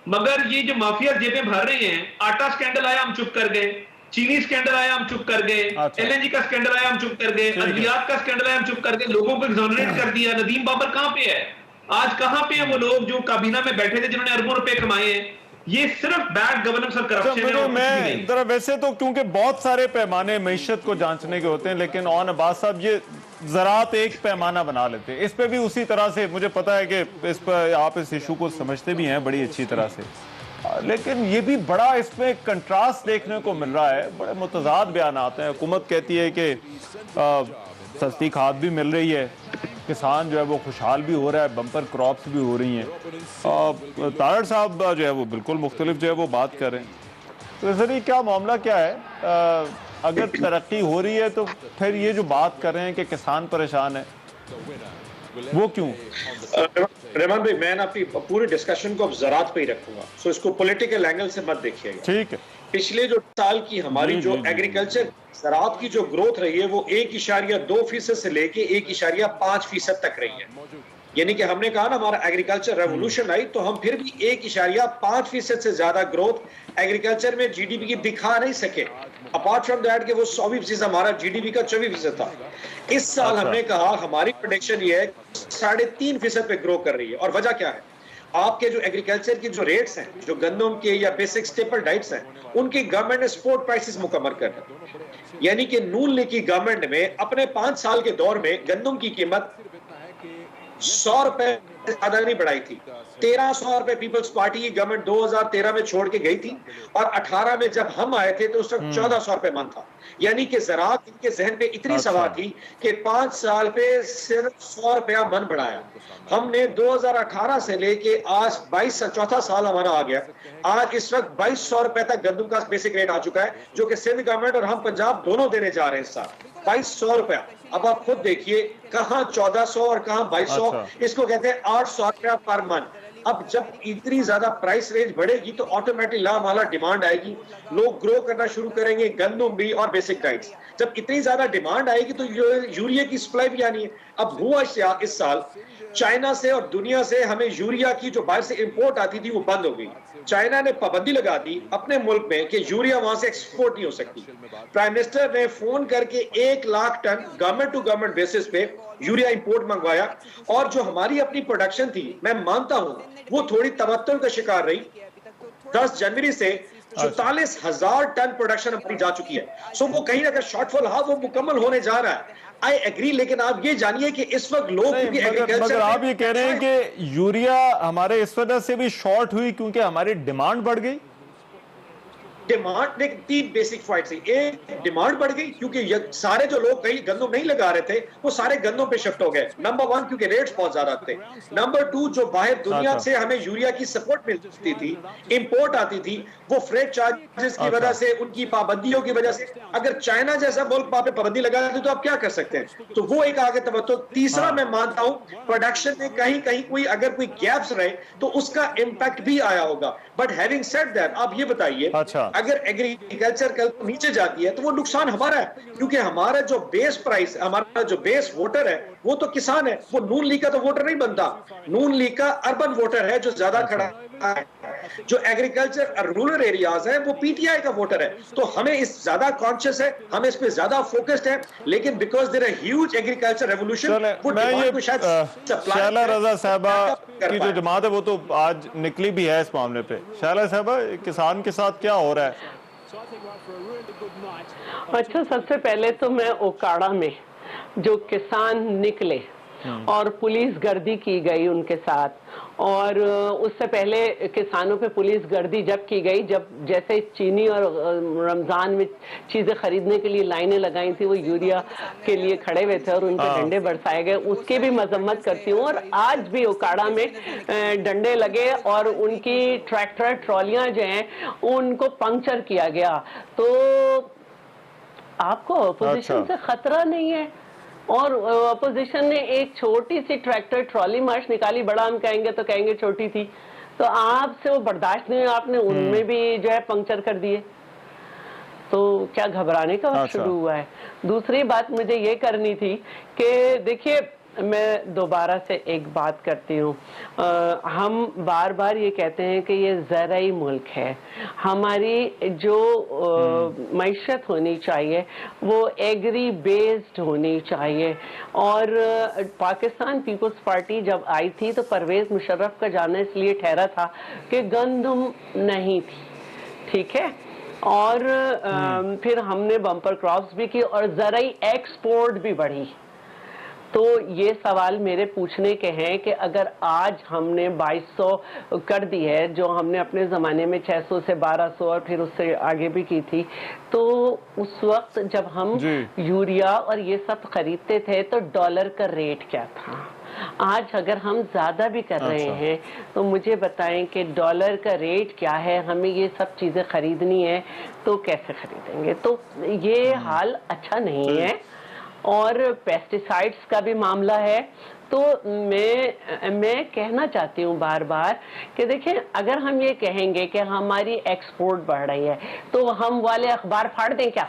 मगर ये जो माफियाज जेबें भर रहे हैं, आटा स्कैंडल आया हम चुप कर गए, चीनी स्कैंडल आया हम चुप कर गए, एलएनजी का स्कैंडल आया हम चुप कर गए, अद्वियात का स्कैंडल आया हम चुप कर गए, लोगों को एक्सोनरेट कर दिया। नदीम बाबर कहां पे है आज? कहां पे है वो लोग जो काबीना में बैठे थे जिन्होंने अरबों रुपए कमाए हैं? ये सिर्फ बैड गवर्नेंस और करप्शन है। मैं जरा वैसे तो क्योंकि बहुत सारे पैमाने मईशत को जांचने के होते हैं, लेकिन ऑन अब्बास साहब ये ज़रात एक पैमाना बना लेते हैं, इस पे भी उसी तरह से मुझे पता है कि इस पर आप इस इशू को समझते भी हैं बड़ी अच्छी तरह से, लेकिन ये भी बड़ा इसमें कंट्रास्ट देखने को मिल रहा है, बड़े मुतजाद बयान आते हैं। हुकूमत कहती है कि सस्ती खाद भी मिल रही है, किसान जो है वो खुशहाल भी हो रहा है, बम्पर क्रॉप्स भी हो रही हैं। तारड़ साहब जो है वो बिल्कुल मुख्तलिफ जो है वो बात कर रहे हैं। तो सर ये क्या मामला क्या है? अगर तरक्की हो रही है तो फिर ये जो बात कर रहे हैं कि किसान परेशान है, वो क्यों? रहमान भाई मैं अपनी पूरी डिस्कशन को अब ज़रात पे ही रखूंगा, सो इसको पॉलिटिकल एंगल से मत देखिएगा। ठीक है। पिछले जो साल की हमारी जो एग्रीकल्चर ज़रात की जो ग्रोथ रही है वो 1.2% से लेके 1.5% तक रही है। यानी कि हमने कहा ना हमारा एग्रीकल्चर रेवोल्यूशन आई, तो हम फिर भी 1.5% से ज्यादा ग्रोथ एग्रीकल्चर में जीडीपी की दिखा नहीं सके। अपार्ट फ्रॉम दैट कि वो 24% हमारा जीडीपी का 24% था। इस साल हमने कहा हमारी प्रेडिक्शन ये है 3.5% पे ग्रो कर रही है। और वजह क्या है? आपके जो एग्रीकल्चर की जो रेट्स हैं, जो गंदम के या बेसिक स्टेपल डाइट्स हैं, उनकी गवर्नमेंट ने सपोर्ट प्राइसेस मुकम्मल कर दी। यानी कि नून लीग की गवर्नमेंट में अपने 5 साल के दौर में गंदम की कीमत 100 रुपए ज्यादा नहीं बढ़ाई थी। 1300 रुपए पीपल्स पार्टी की गवर्नमेंट 2013 में छोड़ के गई थी और 18 में जब हम आए थे तो उस वक्त 1400 रुपए मन था। यानी कि ज़रात इनके जहन पे इतनी सवार थी कि 5 साल पे सिर्फ 100 रुपया मन बढ़ाया। हमने 2018 से लेके आज 22 चौथा साल हमारा आ गया। आज इस वक्त 2200 रुपए तक गंदम का बेसिक रेट आ चुका है, जो कि सिंध गवर्नमेंट और हम पंजाब दोनों देने जा रहे हैं इस साल 2200 रुपया। अब आप खुद देखिए कहां 1400 और कहां 2200, अच्छा। इसको कहते हैं 800 रुपया पर मंथ। अब जब इतनी ज्यादा प्राइस रेंज बढ़ेगी तो ऑटोमेटिक लामाला डिमांड आएगी, लोग ग्रो करना शुरू करेंगे, गंदम भी और बेसिक डाइट्स। जब इतनी ज्यादा डिमांड आएगी तो यूरिया की सप्लाई भी आनी है। अब हुआ इस साल चाइना से और दुनिया से हमें यूरिया की जो बाहर से इंपोर्ट आती थी वो बंद हो गई। चाइना ने पाबंदी लगा दी अपने मुल्क में कि यूरिया वहां से एक्सपोर्ट नहीं हो सकती। प्राइम मिनिस्टर ने फोन करके 1 lakh ton government to government basis पे यूरिया इंपोर्ट मंगवाया, और जो हमारी अपनी प्रोडक्शन थी, मैं मानता हूं वो थोड़ी तबत्तुल का शिकार रही। 10 जनवरी से 44,000 टन प्रोडक्शन हमारी जा चुकी है। सो वो कहीं अगर शॉर्टफॉल वो मुकम्मल होने जा रहा है, आई एग्री। लेकिन आप ये जानिए कि इस वक्त लोग मगर आप ये कह रहे हैं कि यूरिया हमारे इस वजह से भी शॉर्ट हुई क्योंकि हमारी डिमांड बढ़ गई। डिमांड में 3 बेसिक पॉइंट्स है। एक, डिमांड बढ़ गई क्योंकि सारे जो लोग कहीं गंदम नहीं लगा रहे थे वो सारे गंदम पे शिफ्ट हो गए। नंबर 1 क्योंकि रेट्स बहुत ज्यादा थे। नंबर 2, जो बाहर दुनिया से हमें यूरिया की सपोर्ट मिलती थी, इंपोर्ट आती थी, वो फ्रेट चार्जेस की वजह से, उनकी पाबंदियों की वजह से, अगर चाइना जैसा मुल्क वहां पे पाबंदी लगा देते तो आप क्या कर सकते हैं? तो वो एक आगे तवज्जो। तीसरा, मैं मानता हूं प्रोडक्शन में कहीं कहीं कोई अगर कोई गैप्स रहे तो उसका इंपैक्ट भी आया होगा। बट हैविंग सेड दैट, आप ये बताइए, अच्छा। अगर एग्रीकल्चर कल नीचे जाती है तो वो नुकसान हमारा है, क्योंकि हमारा जो बेस प्राइस, हमारा जो बेस वोटर है वो तो किसान है। वो नून लीग का तो वोटर नहीं बनता। नून लीग का अर्बन वोटर है जो ज्यादा खड़ा है। जो एग्रीकल्चर और रूरल एरियाज है वो पीटीआई का वोटर है। तो हमें इस ज्यादा कॉन्शियस है, हम इस पे ज्यादा फोकस्ड है। लेकिन because there are huge agriculture revolution, वो डिमांड को शायद शैला रजा साहबा की जो जमात है वो तो आज निकली भी है इस मामले पे। शैला साहबा, किसान के साथ क्या हो रहा है? अच्छा, सबसे पहले तो मैं ओकाड़ा में जो किसान निकले और पुलिस गर्दी की गई उनके साथ, और उससे पहले किसानों पे पुलिस गर्दी जब की गई, जब जैसे चीनी और रमजान में चीजें खरीदने के लिए लाइनें लगाई थी, वो यूरिया के लिए खड़े हुए थे और उनके डंडे बरसाए गए, उसकी भी मजम्मत करती हूँ। और आज भी ओकाड़ा में डंडे लगे और उनकी ट्रैक्टर ट्रॉलियां जो हैं उनको पंक्चर किया गया। तो आपको अपोजिशन से खतरा नहीं है? और अपोजिशन ने एक छोटी सी ट्रैक्टर ट्रॉली मार्च निकाली, बड़ा हम कहेंगे तो कहेंगे छोटी थी, तो आपसे वो बर्दाश्त नहीं, आपने उनमें भी जो है पंक्चर कर दिए। तो क्या घबराने का वक्त शुरू हुआ है? दूसरी बात मुझे ये करनी थी कि देखिए, मैं दोबारा से एक बात करती हूँ, हम बार बार ये कहते हैं कि ये ज़राई मुल्क है, हमारी जो मईशत होनी चाहिए वो एग्री बेस्ड होनी चाहिए। और पाकिस्तान पीपल्स पार्टी जब आई थी तो परवेज़ मुशर्रफ का जाना इसलिए ठहरा था कि गंदम नहीं थी, ठीक है, और फिर हमने बम्पर क्रॉप्स भी की और ज़राई एक्सपोर्ट भी बढ़ी। तो ये सवाल मेरे पूछने के हैं कि अगर आज हमने 2200 कर दी है, जो हमने अपने ज़माने में 600 से 1200 और फिर उससे आगे भी की थी, तो उस वक्त जब हम यूरिया और ये सब खरीदते थे तो डॉलर का रेट क्या था? आज अगर हम ज़्यादा भी कर रहे हैं तो मुझे बताएं कि डॉलर का रेट क्या है, हमें ये सब चीज़ें खरीदनी है तो कैसे खरीदेंगे? तो ये हाल अच्छा नहीं है। और पेस्टिसाइड्स का भी मामला है। तो मैं कहना चाहती हूँ बार बार कि देखिए, अगर हम ये कहेंगे कि हमारी एक्सपोर्ट बढ़ रही है तो हम वाले अखबार फाड़ दें क्या,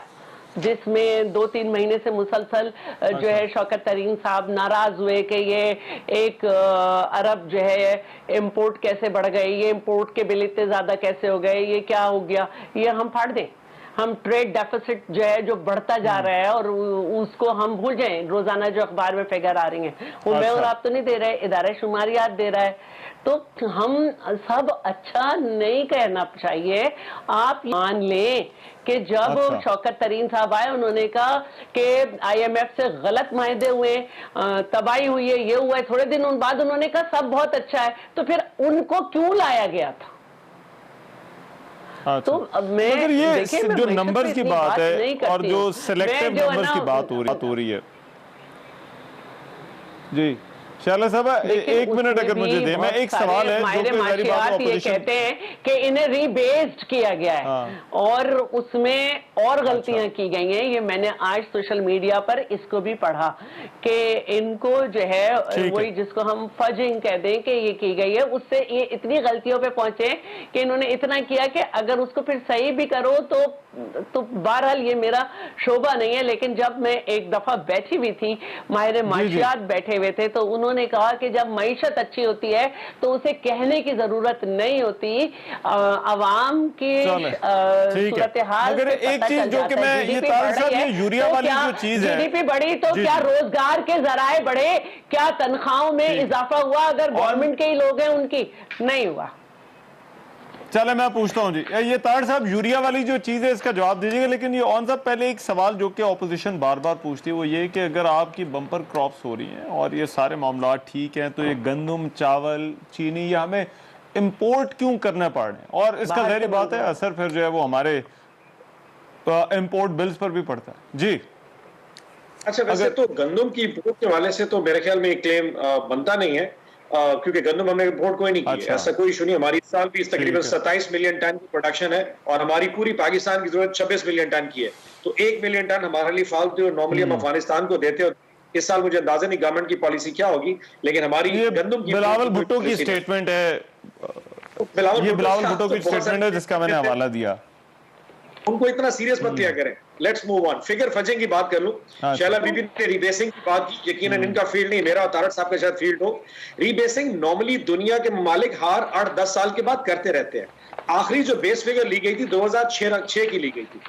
जिसमें 2-3 महीने से मुसलसल जो है शौकत तरीन साहब नाराज हुए कि ये 1 अरब जो है इंपोर्ट कैसे बढ़ गए, ये इंपोर्ट के बिल इतने ज्यादा कैसे हो गए, ये क्या हो गया, ये हम फाड़ दें? हम ट्रेड डेफिसिट जो है जो बढ़ता जा रहा है और उसको हम भूल जाएं, रोजाना जो अखबार में फिगर आ रही हैं वो मैं और आप तो नहीं दे रहे, इदारा शुमारियात दे रहा है। तो हम सब अच्छा नहीं कहना चाहिए। आप मान लें कि जब शौकत तरीन साहब आए उन्होंने कहा कि IMF से गलत मायदे हुए, तबाही हुई है, ये हुआ है, थोड़े दिन बाद उन्होंने कहा सब बहुत अच्छा है, तो फिर उनको क्यों लाया गया था? तो मगर ये जो नंबर्स की बात है और जो सिलेक्टिव नंबर्स की बात हो रही है जी, शाला साहब एक मिनट अगर मुझे दे, मैं एक सवाल है जो कि मेरी बात ये कहते हैं कि इन्हें रीबेस्ड किया गया है और उसमें और गलतियां की गई हैं। ये मैंने आज सोशल मीडिया पर इसको भी पढ़ा कि इनको जो है वही जिसको हम फजिंग कह दें कि ये की गई है, उससे ये इतनी गलतियों पे पहुंचे कि इन्होंने इतना किया कि अगर उसको फिर सही भी करो तो बहरहाल ये मेरा शोभा नहीं है। लेकिन जब मैं एक दफा बैठी हुई थी, माहिर माशियात बैठे हुए थे, तो उन्होंने कहा कि जब मईशत अच्छी होती है तो उसे कहने की जरूरत नहीं होती, अवाम की सूरत हाल। अगर एक चीज जो कि मैं ये यूरिया वाली जो चीज है, जीडीपी बढ़ी तो क्या रोजगार के जराए बढ़े, क्या तनख्वाहों में इजाफा हुआ अगर गवर्नमेंट के ही लोग हैं उनकी? नहीं हुआ। चले मैं पूछता हूं जी, ये ताड़ साहब यूरिया वाली जो चीज है इसका जवाब दीजिएगा, लेकिन ये ऑन साहब पहले एक सवाल जो कि ऑपोजिशन बार बार पूछती है वो ये कि अगर आपकी बम्पर क्रॉप्स हो रही हैं और ये सारे मामला ठीक हैं तो ये गंदम, चावल, चीनी ये हमें इंपोर्ट क्यों करने पड़ रहे हैं? और इसका ज़ाहिर बात है असर फिर जो है वो हमारे इंपोर्ट बिल्स पर भी पड़ता है। जी अच्छा, वैसे तो गंदम की इंपोर्ट के हवाले से तो मेरे ख्याल में एक क्लेम बनता नहीं है, क्योंकि गंदम हमने इंपोर्ट कोई नहीं की। ऐसा कोई इशू नहीं। हमारी इस साल भी तकरीबन 27 मिलियन टन की प्रोडक्शन है और हमारी पूरी पाकिस्तान की जरूरत 26 मिलियन टन की है, तो 1 मिलियन टन हमारे लिए फालतू है। नॉर्मली हम अफगानिस्तान को देते हो। इस साल मुझे अंदाजा नहीं गवर्नमेंट की पॉलिसी क्या होगी, लेकिन हमारी गंदम की बिलावल भुट्टो की स्टेटमेंट है, ये बिलावल भुट्टो की स्टेटमेंट है जिसका मैंने हवाला दिया। उनको इतना सीरियस मत लिया करें। Let's move on. Figure fudging की बात कर लूं। शैला बीबी ने रीबेसिंग की बात की, यकीनन इनका फील्ड नहीं, मेरा और तारक साहब का शायद फील्ड हो। रीबेसिंग नॉर्मली दुनिया के ममालिक हर 8-10 साल के बाद करते रहते हैं। आखिरी जो बेस फिगर ली गई थी 2006 की ली गई थी।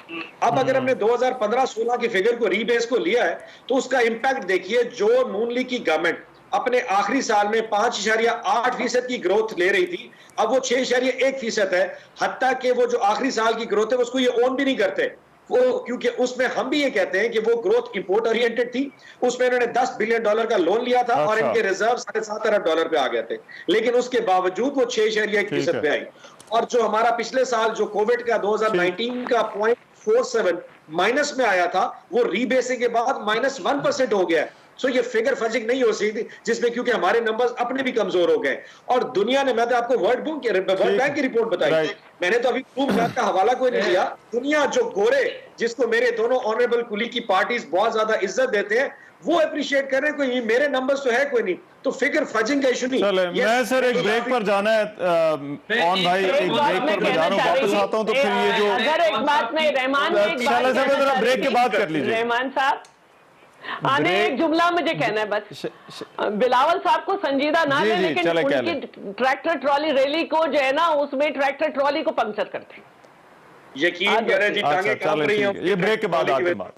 अब अगर हमने 2015-16 की फिगर को रीबेस को लिया है तो उसका इंपैक्ट देखिए। जो नून लीग की गवर्नमेंट अपने आखिरी साल में 5.8% की ग्रोथ ले रही थी, अब वो 6.1% है। हत्ता कि वो जो आखिरी साल की ग्रोथ है उसको ये ओन भी नहीं करते वो, क्योंकि उसमें हम भी ये कहते हैं कि वो ग्रोथ इंपोर्ट ओरिएंटेड थी। उसमें इन्होंने $10 बिलियन का लोन लिया था और इनके रिजर्व $7.5 अरब पे आ गए थे, लेकिन उसके बावजूद वो 6.1% पे आई। और जो हमारा पिछले साल जो कोविड का 2019 का 0.47 माइनस में आया था, वो रीबेसिंग के बाद -1% हो गया है। सो ये फिगर फजिंग नहीं हो सकती जिसमें, क्योंकि हमारे नंबर्स अपने भी कमजोर हो गए और दुनिया ने, मैं तो आपको वर्ल्ड बैंक की रिपोर्ट बताई, मैंने तो अभी ब्लूमबर्ग का हवाला कोई नहीं दिया। दुनिया जो गोरे, जिसको मेरे दोनों ऑनरेबल कुली की पार्टीज बहुत ज्यादा इज्जत देते हैं, वो अप्रिशिएट कर रहे हैं। कोई मेरे नंबर्स तो है कोई नहीं, तो फिगर फजिंग का इशू नहीं। चले मैं सर एक ब्रेक पर जाना है ऑन भाई, एक ब्रेक पर मैं जा रहा हूँ, वापस आता हूँ तो फिर ये जो अगर एक बात में रहमान ब्रेक के बाद कर लीजिए। रहमान साहब आने एक जुमला मुझे कहना है बस। बिलावल साहब को संजीदा ना ले, लेकिन उनकी ट्रैक्टर ट्रॉली रैली को जो है ना, उसमें ट्रैक्टर ट्रॉली को पंक्चर करते। यकीन करें जी, टांगे कांप रही हैं। ये ब्रेक के बाद आते हैं।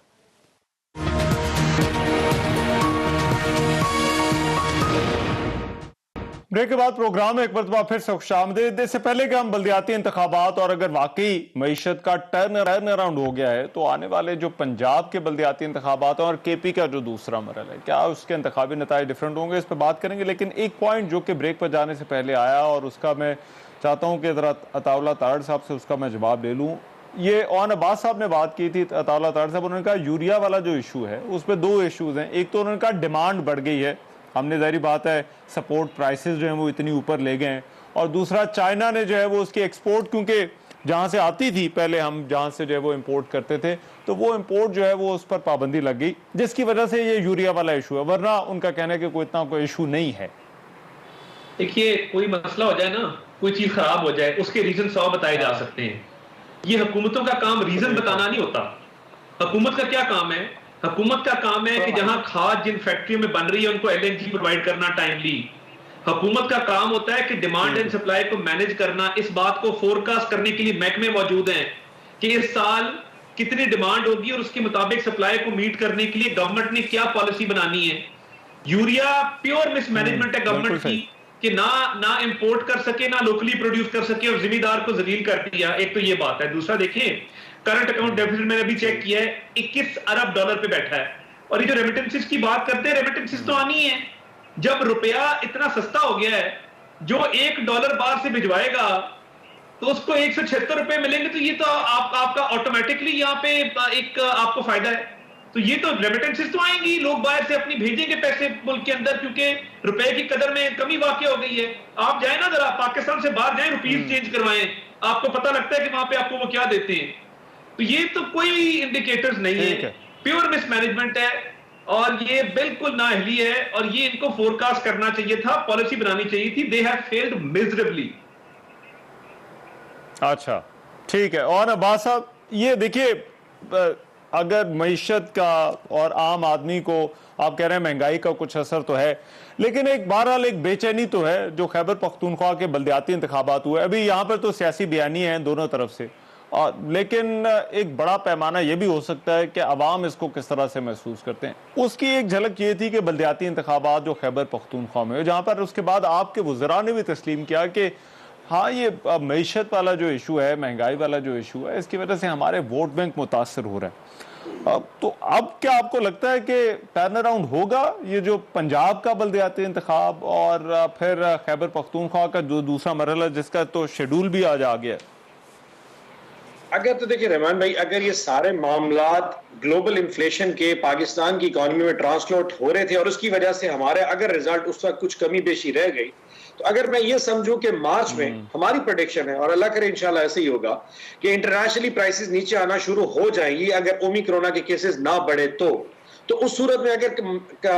ब्रेक के बाद प्रोग्राम में एक मरतबा फिर से खुशामदीद। इससे पहले कि हम बल्दियाती इंतखाबात और अगर वाकई मईशत का टर्न अराउंड हो गया है तो आने वाले जो पंजाब के बल्दियाती इंतखाबात और केपी का जो दूसरा मरहला है, क्या उसके इंतखाबी नताइज डिफरेंट होंगे, इस पर बात करेंगे। लेकिन एक पॉइंट जो कि ब्रेक पर जाने से पहले आया और उसका मैं चाहता हूँ कि ज़रा अताउल्लाह तारड़ साहब से उसका मैं जवाब ले लूँ। ये ऑन अब्बास साहब ने बात की थी, अताउल्लाह तारड़ साहब, उन्होंने कहा यूरिया वाला जो इशू है उस पर 2 इशूज़ हैं। एक तो उन्होंने कहा डिमांड बढ़ गई है, हमने ज़ाहिर बात है सपोर्ट प्राइसेस जो हैं वो इतनी ऊपर ले गए हैं, और दूसरा चाइना ने जो है वो उसकी एक्सपोर्ट, क्योंकि जहाँ से आती थी पहले हम जहाँ से जो है वो इंपोर्ट करते थे, तो वो इंपोर्ट जो है वो उस पर पाबंदी लग गई, जिसकी वजह से ये यूरिया वाला इशू है। वरना उनका कहना है कि कोई इतना कोई इशू नहीं है। देखिए, कोई मसला हो जाए ना, कोई चीज खराब हो जाए, उसके रीजन 100 बताए जा सकते हैं। ये हुकूमतों का काम रीजन बताना नहीं होता। हुकूमत का क्या काम है? हुकूमत का काम है कि जहां खाद जिन फैक्ट्रियों में बन रही है उनको LNG प्रोवाइड करना टाइमली। हुकूमत का काम होता है कि डिमांड एंड सप्लाई को मैनेज करना। इस बात को फोरकास्ट करने के लिए महकमे मौजूद हैं कि इस साल कितनी डिमांड होगी और उसके मुताबिक सप्लाई को मीट करने के लिए गवर्नमेंट ने क्या पॉलिसी बनानी है। यूरिया प्योर मिसमैनेजमेंट है गवर्नमेंट की कि ना इंपोर्ट कर सके, ना लोकली प्रोड्यूस कर सके और जिम्मेदार को जलील कर दिया। एक तो ये बात है। दूसरा देखिए, करंट अकाउंट डेफिसिट मैंने अभी चेक किया है, $21 अरब पे बैठा है। और ये जो रेमिटेंसेस की बात करते हैं, रेमिटेंसेस तो आनी है। जब रुपया इतना सस्ता हो गया है, जो $1 बाहर से भिजवाएगा तो उसको 176 रुपए मिलेंगे, तो ये तो आपका ऑटोमेटिकली यहाँ पे एक आपको फायदा है। तो ये तो रेमिटेंसेस तो आएंगी, लोग बाहर से अपनी भेजेंगे पैसे मुल्क के अंदर, क्योंकि रुपए की कदर में कमी वाकई हो गई है। आप जाए ना जरा पाकिस्तान से बाहर जाए, रुपीज चेंज करवाएं, आपको पता लगता है कि वहां पे आपको वो क्या देते हैं। तो ये तो कोई इंडिकेटर्स नहीं है, प्योर मिसमैनेजमेंट है और ये बिल्कुल नाअहली है और ये इनको फोरकास्ट करना चाहिए था, पॉलिसी बनानी चाहिए थी। They have failed miserably. अच्छा ठीक है। और अब्बास साहब ये देखिए, अगर मईशत का और आम आदमी को आप कह रहे हैं महंगाई का कुछ असर तो है, लेकिन एक बहरहाल एक बेचैनी तो है जो खैबर पख्तूनख्वा के बल्दियाती इंतखाबात हुए। अभी यहाँ पर तो सियासी बयानी है दोनों तरफ से, और लेकिन एक बड़ा पैमाना यह भी हो सकता है कि अवाम इसको किस तरह से महसूस करते हैं। उसकी एक झलक ये थी कि बल्दियाती इंतखाबात जो खैबर पख्तूनख्वा में, जहाँ पर उसके बाद आपके वज़रा ने भी तस्लीम किया कि हाँ ये मईशत वाला जो इशू है, महंगाई वाला जो इशू है, इसकी वजह से हमारे वोट बैंक मुतासर हो रहा है। तो अब क्या आपको लगता है कि टर्न अराउंड होगा ये जो पंजाब का बल्दियाती इंतखाब और फिर खैबर पख्तूनख्वा का जो दूसरा मरहला जिसका तो शेड्यूल भी आज आ गया? अगर तो देखिए रहमान भाई, अगर ये सारे मामलात ग्लोबल इन्फ्लेशन के पाकिस्तान की इकोनॉमी में ट्रांसलोट हो रहे थे और उसकी वजह से हमारे अगर रिजल्ट उस वक्त कुछ कमी बेशी रह गई, तो अगर मैं ये समझूं कि मार्च में हमारी प्रेडिक्शन है, और अल्लाह करे इंशाल्लाह ऐसे ही होगा, कि इंटरनेशनली प्राइसेस नीचे आना शुरू हो जाएंगी अगर ओमिक्रोना के केसेस ना बढ़े तो उस सूरत में अगर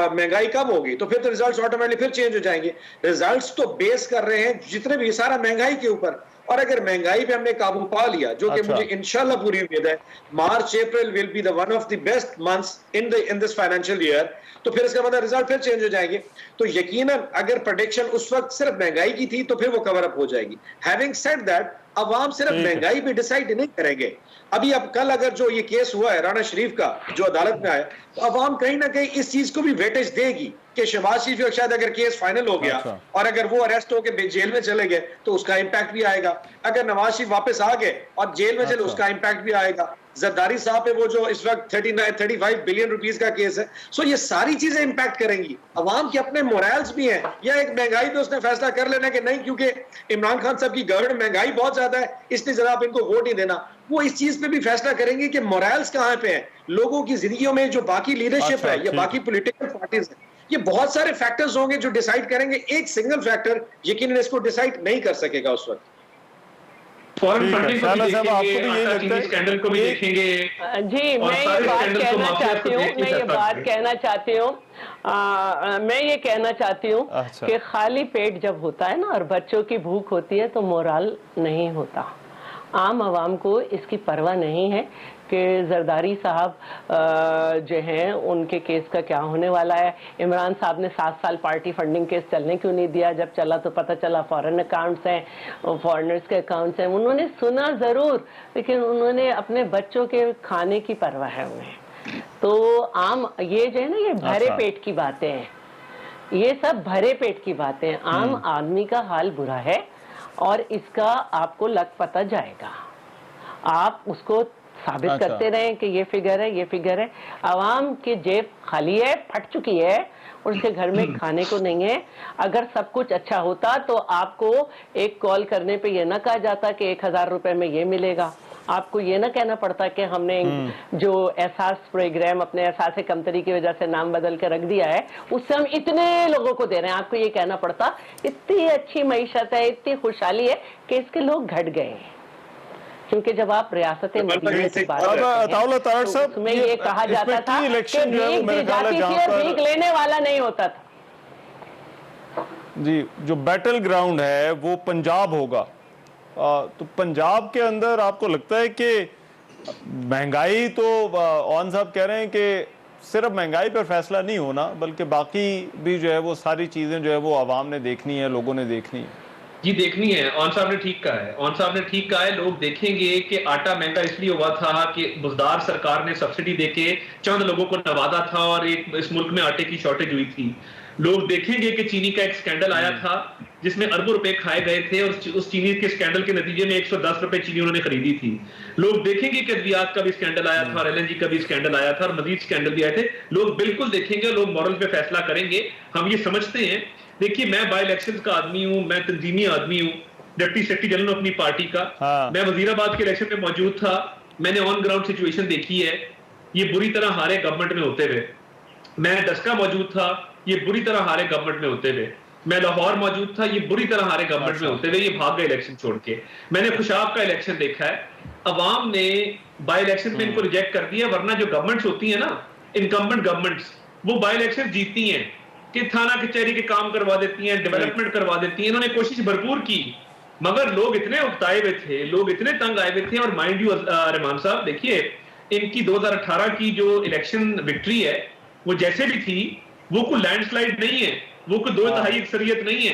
महंगाई कम होगी तो फिर तो रिजल्ट्स ऑटोमेटिकली फिर चेंज हो जाएंगे। रिजल्ट्स तो बेस कर रहे हैं जितने भी सारा महंगाई के ऊपर, और अगर महंगाई पे हमने काबू पा लिया, जो कि मुझे इंशाल्लाह पूरी उम्मीद है March April will be the one of the best months in this financial year, तो फिर इसका मतलब रिजल्ट फिर चेंज हो जाएंगे। तो यकीनन अगर प्रेडिक्शन उस वक्त सिर्फ महंगाई की थी तो फिर वो कवर अप हो जाएगी। हैविंग सेड दैट, अवाम सिर्फ महंगाई पे डिसाइड नहीं करेंगे। अभी अब कल अगर जो ये केस हुआ है राना शरीफ का जो अदालत में आया, तो अवाम कहीं ना कहीं इस चीज को भी वेटेज देगी कि शहबाज शरीफ शायद अगर केस फाइनल हो गया और अगर वो अरेस्ट होकर जेल में चले गए तो उसका इंपैक्ट भी आएगा। अगर नवाज शरीफ वापस आ गए और जेल में चले उसका इंपैक्ट भी आएगा। जरदारी साहब पे वो जो इस वक्त 35 बिलियन रुपीस का केस है, सो ये सारी चीजें इंपैक्ट करेंगी। अवाम के अपने मोरल्स भी हैं, या एक महंगाई पे उसने फैसला कर लेना कि नहीं क्योंकि इमरान खान साहब की गवर्नमेंट महंगाई बहुत ज्यादा है इसलिए जरा आप इनको वोट नहीं देना, वो इस चीज पे भी फैसला करेंगे कि मोरल्स कहाँ पे हैं लोगों की जिंदगियों में, जो बाकी लीडरशिप है या बाकी पॉलिटिकल पार्टीज है। ये बहुत सारे फैक्टर्स होंगे जो डिसाइड करेंगे। एक सिंगल फैक्टर यकीनन इसको डिसाइड नहीं कर सकेगा उस वक्त। फॉरेन फंडिंग को भी देखेंगे, स्कैंडल को भी देखेंगे। जी, मैं ये बात कहना चाहती हूँ कि खाली पेट जब होता है ना और बच्चों की भूख होती है तो मोरल नहीं होता। आम आवाम को इसकी परवाह नहीं है कि जरदारी साहब जो हैं उनके केस का क्या होने वाला है। इमरान साहब ने 7 साल पार्टी फंडिंग केस चलने क्यों नहीं दिया? जब चला तो पता चला फॉरेन अकाउंट्स हैं, फॉरेनर्स के अकाउंट्स हैं। उन्होंने सुना जरूर, लेकिन उन्होंने अपने बच्चों के खाने की परवाह है उन्हें। तो आम ये जो है ना, ये भरे पेट की बातें हैं, ये सब भरे पेट की बातें हैं। आम आदमी का हाल बुरा है और इसका आपको लग पता जाएगा। आप उसको साबित करते रहें कि ये फिगर है, ये फिगर है। आवाम की जेब खाली है, फट चुकी है, उनके घर में खाने को नहीं है। अगर सब कुछ अच्छा होता तो आपको एक कॉल करने पे ये ना कहा जाता कि 1000 रुपए में ये मिलेगा। आपको ये ना कहना पड़ता कि हमने जो एहसास प्रोग्राम अपने एहसास कमतरी की वजह से नाम बदल के रख दिया है, उससे हम इतने लोगों को दे रहे हैं। आपको ये कहना पड़ता इतनी अच्छी मईशत है, इतनी खुशहाली है कि इसके लोग घट गए हैं। क्योंकि जब आप रियासत मदीना की बात करते हैं, उसमें ये कहा जाता था कि भीख दी जाती थी और भीख लेने वाला नहीं होता था। जी, जो बैटल ग्राउंड है वो पंजाब होगा। तो पंजाब के अंदर आपको लगता है कि महंगाई, तो ओन साहब कह रहे हैं कि सिर्फ महंगाई पर फैसला नहीं होना बल्कि बाकी भी जो है वो सारी चीजें जो है वो आवाम ने देखनी है, लोगों ने देखनी है। जी देखनी है। ऑन साहब ने ठीक कहा है, ऑन साहब ने ठीक कहा है। लोग देखेंगे कि आटा महंगा इसलिए हुआ था कि बुजदार सरकार ने सब्सिडी देके चंद लोगों को नवाजा था और एक इस मुल्क में आटे की शॉर्टेज हुई थी। लोग देखेंगे कि चीनी का एक स्कैंडल आया था जिसमें अरबों रुपए खाए गए थे और उस चीनी के स्कैंडल के नतीजे में 110 रुपए चीनी उन्होंने खरीदी थी। लोग देखेंगे कि अद्वियात का भी स्कैंडल आया था और LNG का भी स्कैंडल आया था और मजीद स्कैंडल भी आए थे। लोग बिल्कुल देखेंगे, लोग मॉरल पे फैसला करेंगे। हम ये समझते हैं। देखिए, मैं बाई इलेक्शन का आदमी हूँ, मैं तंजीमी आदमी हूँ, डिप्टी सेक्रेटरी जनरल अपनी पार्टी का। मैं वजीराबाद के इलेक्शन में मौजूद था, मैंने ऑन ग्राउंड सिचुएशन देखी है। ये बुरी तरह हारे गवर्नमेंट में होते हुए। मैं डस्का मौजूद था, ये बुरी तरह हारे गवर्नमेंट में होते हुए। मैं लाहौर मौजूद था, ये बुरी तरह हारे गवर्नमेंट में होते हुए, ये भाग गए इलेक्शन छोड़ के। मैंने खुशाब का इलेक्शन देखा है, अवाम ने बाई इलेक्शन में इनको रिजेक्ट कर दिया, वरना जो गवर्नमेंट्स होती है ना, इनकम्बेंट गवर्नमेंट्स, वो बाई इलेक्शन जीतती हैं कि थाना कचहरी के काम करवा देती हैं, डेवलपमेंट करवा देती हैं। इन्होंने कोशिश भरपूर की, मगर लोग इतने उकताए हुए थे, लोग इतने तंग आए हुए थे। और माइंड यू रहमान साहब, देखिए इनकी 2018 की जो इलेक्शन विक्ट्री है वो जैसे भी थी, वो कोई लैंडस्लाइड नहीं है, वो कोई 2/3 अक्सरियत नहीं है।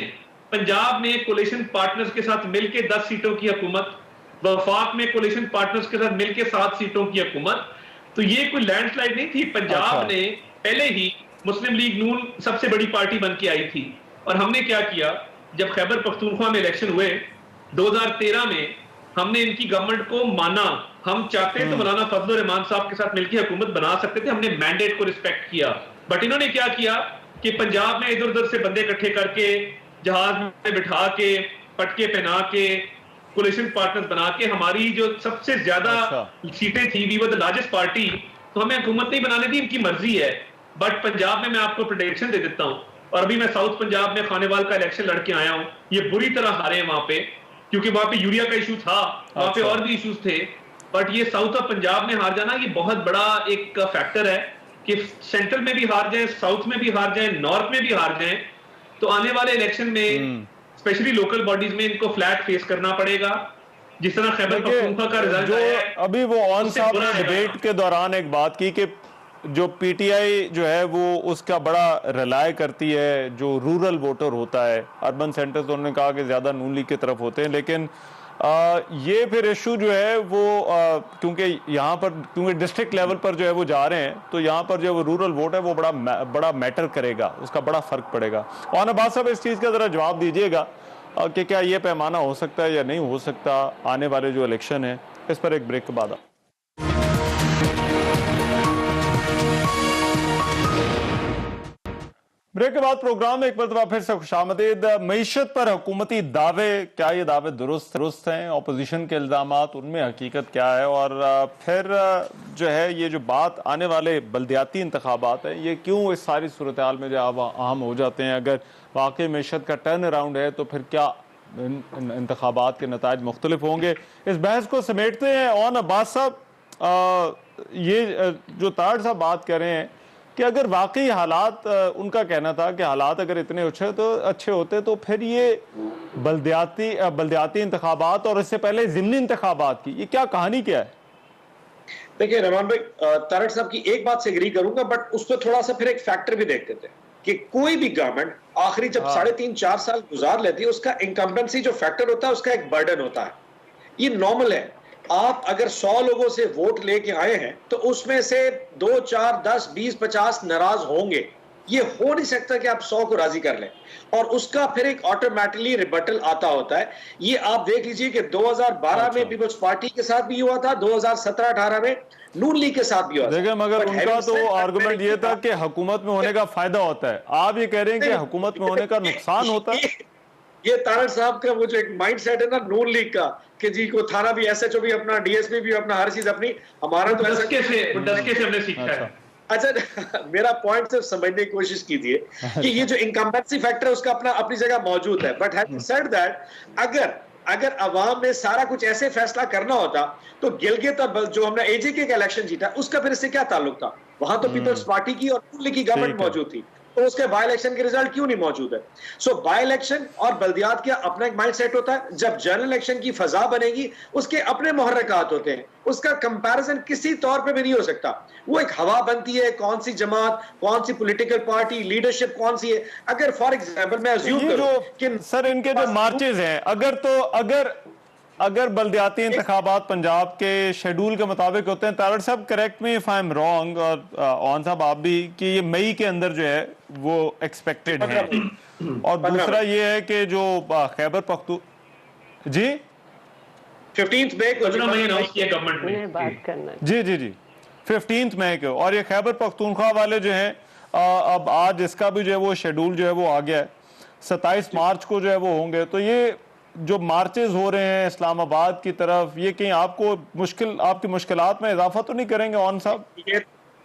पंजाब में कोलिशन पार्टनर्स के साथ मिलकर 10 सीटों की हुकूमत, वफाक में कोलिशन पार्टनर्स के साथ मिलकर 7 सीटों की हुकूमत। तो ये कोई लैंडस्लाइड नहीं थी। पंजाब ने पहले ही मुस्लिम लीग नून सबसे बड़ी पार्टी बन के आई थी। और हमने क्या किया, जब खैबर पख्तूनख्वा में इलेक्शन हुए 2013 में, हमने इनकी गवर्नमेंट को माना। हम चाहते तो मौलाना फजल रहमान साहब के साथ मिलकर हुकूमत बना सकते थे, हमने मैंडेट को रिस्पेक्ट किया। बट इन्होंने क्या किया कि पंजाब में इधर उधर से बंदे इकट्ठे करके, जहाज में बिठा के, पटके पहना के, कोलिशन पार्टनर्स बना के, हमारी जो सबसे ज्यादा सीटें थी, we were the largest party, तो हमें हुकूमत नहीं बनाने दी, इनकी मर्जी है। बट पंजाब में मैं आपको प्रेडिक्शन दे देता हूं, और अभी मैं साउथ पंजाब में खानेवाल का इलेक्शन लड़के आया हूं, ये बुरी तरह हारे हैं वहां पे, क्योंकि वहां पे यूरिया का इशू था, वहां पे और भी इश्यूज थे। बट ये साउथ ऑफ पंजाब में हार जाना, ये बहुत बड़ा एक फैक्टर है कि सेंट्रल में भी हार जाए, साउथ में भी हार जाए, नॉर्थ में भी हार जाए, तो आने वाले इलेक्शन में स्पेशली लोकल बॉडीज में इनको फ्लैट फेस करना पड़ेगा। जिस तरह खैबर पख्तूनख्वा का रिजल्ट आया है, अभी वो ऑन साहब ने डिबेट के दौरान एक बात की कि जो पीटीआई जो है वो उसका बड़ा रिलाय करती है जो रूरल वोटर होता है। अर्बन सेंटर्स तो उन्होंने कहा कि ज़्यादा नून लीग की तरफ होते हैं, लेकिन ये फिर इशू जो है वो क्योंकि यहाँ पर क्योंकि डिस्ट्रिक्ट लेवल पर जो है वो जा रहे हैं, तो यहाँ पर जो वो रूरल वोट है वो बड़ा मैटर करेगा, उसका बड़ा फर्क पड़ेगा। और अब्बास साहब इस चीज़ का ज़रा जवाब दीजिएगा कि क्या ये पैमाना हो सकता है या नहीं हो सकता आने वाले जो इलेक्शन है। इस पर एक ब्रेक के बाद ब्रेक के बाद प्रोग्राम में एक मरतबा फिर से खुशामदीद। मईशत पर हुकूमती दावे, क्या ये दावे दुरुस्त हैं? ऑपोजिशन के इल्जामात, उनमें हकीकत क्या है? और फिर जो है ये जो बात आने वाले बल्दियाती इंतखाबात है, ये क्यों इस सारी सूरत हाल में जो अहम हो जाते हैं? अगर वाकई मईशत का टर्न अराउंड है तो फिर क्या इंतखाबात के नताइज मुख्तलिफ होंगे? इस बहस को समेटते हैं। और अब्बास साहब, ये जो ताड़ साहब बात कर रहे हैं कि अगर वाकई हालात, उनका कहना था कि हालात अगर इतने अच्छे होते तो फिर ये बल्दियाती इंतखाबात और इससे पहले ज़िमनी इंतखाबात की ये क्या कहानी क्या है? देखिए रहमान भाई, तारड़ साहब की एक बात से एग्री करूंगा, बट उस पर थोड़ा सा फिर एक फैक्टर भी देखते थे कि कोई भी गवर्नमेंट आखिरी जब 3.5-4 साल गुजार लेती है, उसका इनकम्बेंसी जो फैक्टर होता है उसका एक बर्डन होता है। ये नॉर्मल है। आप अगर 100 लोगों से वोट लेके आए हैं तो उसमें से 2, 4, 10, 20, 50 नाराज होंगे। ये हो नहीं सकता कि आप 100 को राजी कर लें, और उसका फिर एक ऑटोमेटिकली रिबटल आता होता है। ये आप देख लीजिए कि 2012 में पीपल्स पार्टी के साथ भी हुआ था, 2017-18 में नून लीग के साथ भी हुआ था। देखिए, मगर उनका तो आर्गुमेंट ये था कि हुकूमत में होने का फायदा होता है। आप ये कह रहे हैं कि हुकूमत में होने का नुकसान होता है। ये तारड़ साहब का वो जो एक माइंड सेट है ना नून लीग का, कि जी को थाना भी, एसएचओ भी अपना, डीएसपी भी अपना, हर चीज अपनी। हमारा तो डस्के से हमने सीखा है। अच्छा, मेरा पॉइंट सिर्फ समझने की कोशिश कीजिए कि ये जो इनकम्बेंसी फैक्टर है उसका अपनी जगह मौजूद है। बट हैविंग सेड दैट, अगर अवाम ने सारा कुछ ऐसे फैसला करना होता तो गिलगित और जो हमने एजेके का इलेक्शन जीता उसका फिर इससे क्या ताल्लुक था? वहां तो पीपल्स पार्टी की और नून लीग की गवर्नमेंट मौजूद थी, तो उसके बाई इलेक्शन के रिजल्ट क्यों नहीं मौजूद है? सो बाई इलेक्शन और बल्दियात का अपना एक माइंड सेट होता है। जब जनरल इलेक्शन की फजा बनेगी उसके अपने मुहर्रकात होते हैं, उसका कंपैरिजन किसी तौर पे भी नहीं हो सकता। वो एक हवा बनती है, कौन सी जमात, कौन सी पॉलिटिकल पार्टी, लीडरशिप कौन सी है। अगर फॉर एग्जांपल मैं अज्यूम करूं कि सर इनके जो मार्चेज हैं, अगर बल्दियाती इंतखाबात पंजाब के शेड्यूल के मुताबिक होते हैं, तारड़ साहब correct me if I am wrong, और ऑन साहब आप भी, कि ये मई के अंदर जो है वो एक्सपेक्टेड है। और दूसरा ये है कि जो खैबर पख्तून जी 15 मई को अनाउंस किया गवर्नमेंट ने बात करना जी 15 मई को। और ये खैबर पख्तूनख्वा वाले जो हैं, अब आज इसका भी जो है वो शेड्यूल जो है वो आ गया है, 27 मार्च को जो है वो होंगे। तो ये जो मार्चेस हो रहे हैं इस्लामाबाद की तरफ, ये कहीं आपकी मुश्किलात में इजाफा तो नहीं करेंगे ऑन साहब?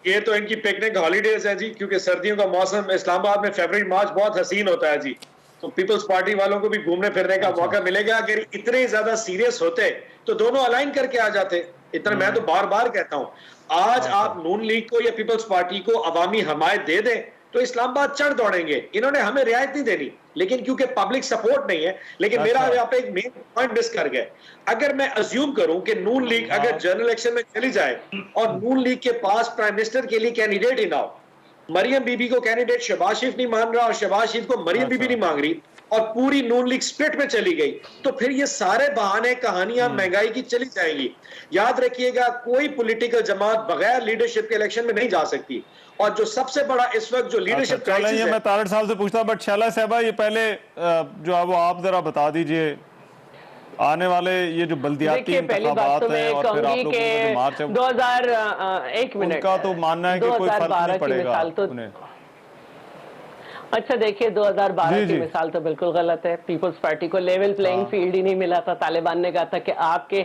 ये तो इनकी पिकनिक हॉलीडेज है जी, क्योंकि सर्दियों का मौसम इस्लामाबाद में फरवरी मार्च बहुत हसीन होता है जी, तो पीपल्स पार्टी वालों को भी घूमने फिरने का मौका मिलेगा। अगर इतने ज्यादा सीरियस होते तो दोनों अलाइन करके आ जाते। इतना मैं तो बार बार कहता हूं, आज आप नून लीग को या पीपल्स पार्टी को अवामी हमायत दे दें तो इस्लामाबाद चढ़ दौड़ेंगे। इन्होंने हमें रियायत नहीं देनी, लेकिन क्योंकि पब्लिक सपोर्ट नहीं है। लेकिन मेरा यहाँ पे एक मेन पॉइंट मिस कर गए। अगर मैं अज्यूम करूं कि नून लीग अगर जनरल इलेक्शन में चली जाए और नून लीग के पास प्राइम मिनिस्टर के लिए कैंडिडेट ही ना हो, मरियम बीबी को कैंडिडेट शहबाज शरीफ नहीं मान रहा और शहबाज शरीफ को मरियम बीबी नहीं मांग रही, और पूरी नून लीग स्प्लिट में चली गई, तो फिर ये सारे बहाने कहानियां महंगाई की चली जाएंगी। याद रखिएगा, कोई पॉलिटिकल जमात बगैर लीडरशिप के इलेक्शन में नहीं जा सकती। और जो सबसे बड़ा इस वक्त जो लीडरशिप क्राइसिस है, मैं तारड़ साहब से पूछता, बट शैला साहबा ये पहले जो है वो आप जरा बता दीजिए, आने वाले ये जो बल्दियाती इंतखाबात हैं और फिर आप लोगों का जो मार्च है 2001 मिनट उनका तो मानना है कि कोई फर्क नहीं पड़ेगा उन्हें। अच्छा देखिए, 2012 की मिसाल तो बिल्कुल गलत है। पीपल्स पार्टी को लेवल प्लेइंग फील्ड ही नहीं मिला था। तालिबान ने कहा था कि आपके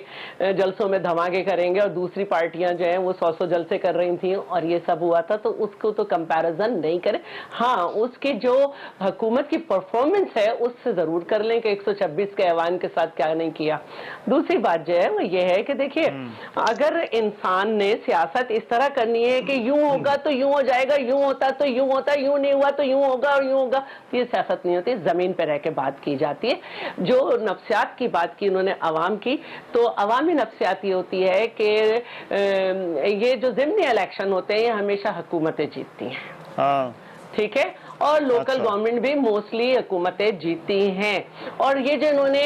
जलसों में धमाके करेंगे, और दूसरी पार्टियां जो हैं वो 100 जलसे कर रही थी और ये सब हुआ था, तो उसको तो कंपैरिजन नहीं करें। हाँ, उसकी जो हुकूमत की परफॉर्मेंस है उससे जरूर कर लें कि 126 के ऐवान के साथ क्या नहीं किया। दूसरी बात जो है वो ये है कि देखिए, अगर इंसान ने सियासत इस तरह करनी है कि यूं होगा तो यूं हो जाएगा, यूं होता तो यूं होता, यूं नहीं हुआ तो यूं होगा और यूं होगा, तो ये सियासत नहीं होती, जमीन पे रह के बात की जाती है। जो नफ्सियात की बात की उन्होंने अवाम की, तो अवामी नफ्सियात ये होती है कि ये जो ज़िमनी इलेक्शन होते हैं ये हमेशा हुकूमतें जीतती हैं। हाँ, ठीक है, और लोकल गवर्नमेंट भी मोस्टली हुकूमतें जीती हैं। और ये जो इन्होंने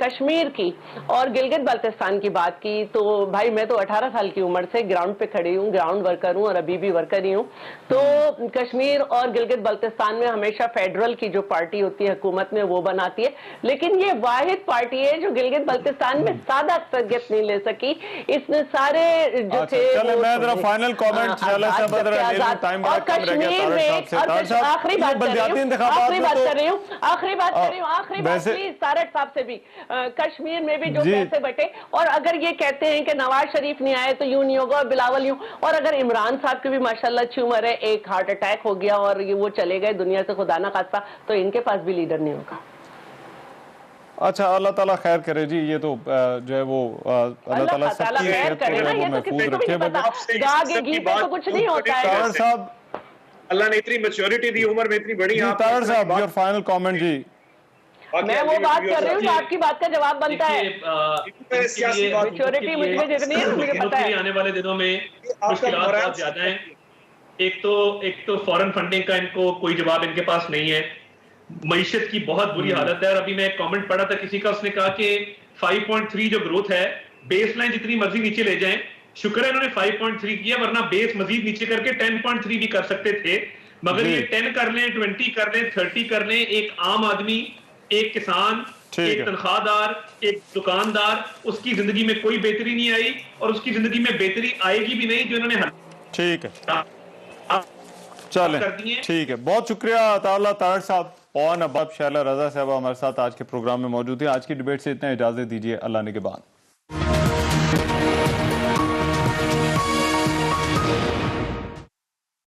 कश्मीर की और गिलगित बाल्टिस्तान की बात की, तो भाई मैं तो 18 साल की उम्र से ग्राउंड पे खड़ी हूँ, ग्राउंड वर्कर हूँ और अभी भी वर्कर ही हूँ। तो कश्मीर और गिलगित बाल्टिस्तान में हमेशा फेडरल की जो पार्टी होती है हुकूमत में वो बनाती है, लेकिन ये वाहिद पार्टी है जो गिलगित बाल्टिस्तान में सादा अक्सरियत नहीं ले सकी। इसने सारे जो थे फाइनल कमेंट और कश्मीर में आखिरी बात कर रही हूँ प्लीज तारड़ साहब से भी, कश्मीर में भी जो पैसे बटे, और अगर ये कहते हैं कि नवाज शरीफ नहीं आए तो यूं नहीं होगा और बिलावल यूं, और अगर इमरान साहब की भी माशाल्लाह अच्छी उम्र है, एक हार्ट अटैक हो गया और ये वो चले गए दुनिया से खुदा ना खास्ता, तो इनके पास भी लीडर नहीं होगा। अच्छा, अल्लाह ताला खैर करे जी। ये तो जो है वो अल्लाह ताला सबकी खैर करे ना, ये तो किसी को भी नहीं पता, आगे गीत तो कुछ नहीं होता है। साहब, अल्लाह ने इतनी मैच्योरिटी दी उम्र में, इतनी बड़ी। तारड़ साहब, योर फाइनल कमेंट जी। मैं वो बात कर रही हूँ जो आपकी बात का जवाब बनता है। मैच्योरिटी मुझे जितनी है मुझे पता है। आने वाले दिनों में मुश्किलात बहुत ज्यादा हैं। एक तो फॉरेन फंडिंग का इनको कोई जवाब इनके पास नहीं है। मईशत की बहुत बुरी हालत है। और अभी मैं एक कमेंट पढ़ा था किसी का, उसने कहा कि 5.3 जो ग्रोथ है, बेस लाइन जितनी मर्जी नीचे ले जाएं, शुक्र है इन्होंने 5.3 किया, वरना बेस मजीद नीचे करके 10.3 भी कर सकते थे। मगर ये 10 कर लें, 20 कर लें, 30 कर लें, एक आम आदमी, एक किसान, एक तनख्वाहदार, एक दुकानदार, उसकी जिंदगी में कोई बेहतरी नहीं आई और उसकी जिंदगी में बेहतरी आएगी भी नहीं जो इन्होंने। ठीक है, चलें, ठीक है, बहुत शुक्रिया अताउल्लाह तारड़ साहब और नवाब शैला रजा साहब हमारे साथ आज के प्रोग्राम में मौजूद है। आज की डिबेट से इतना इजाजत दीजिए, अल्लाह ने के बाद।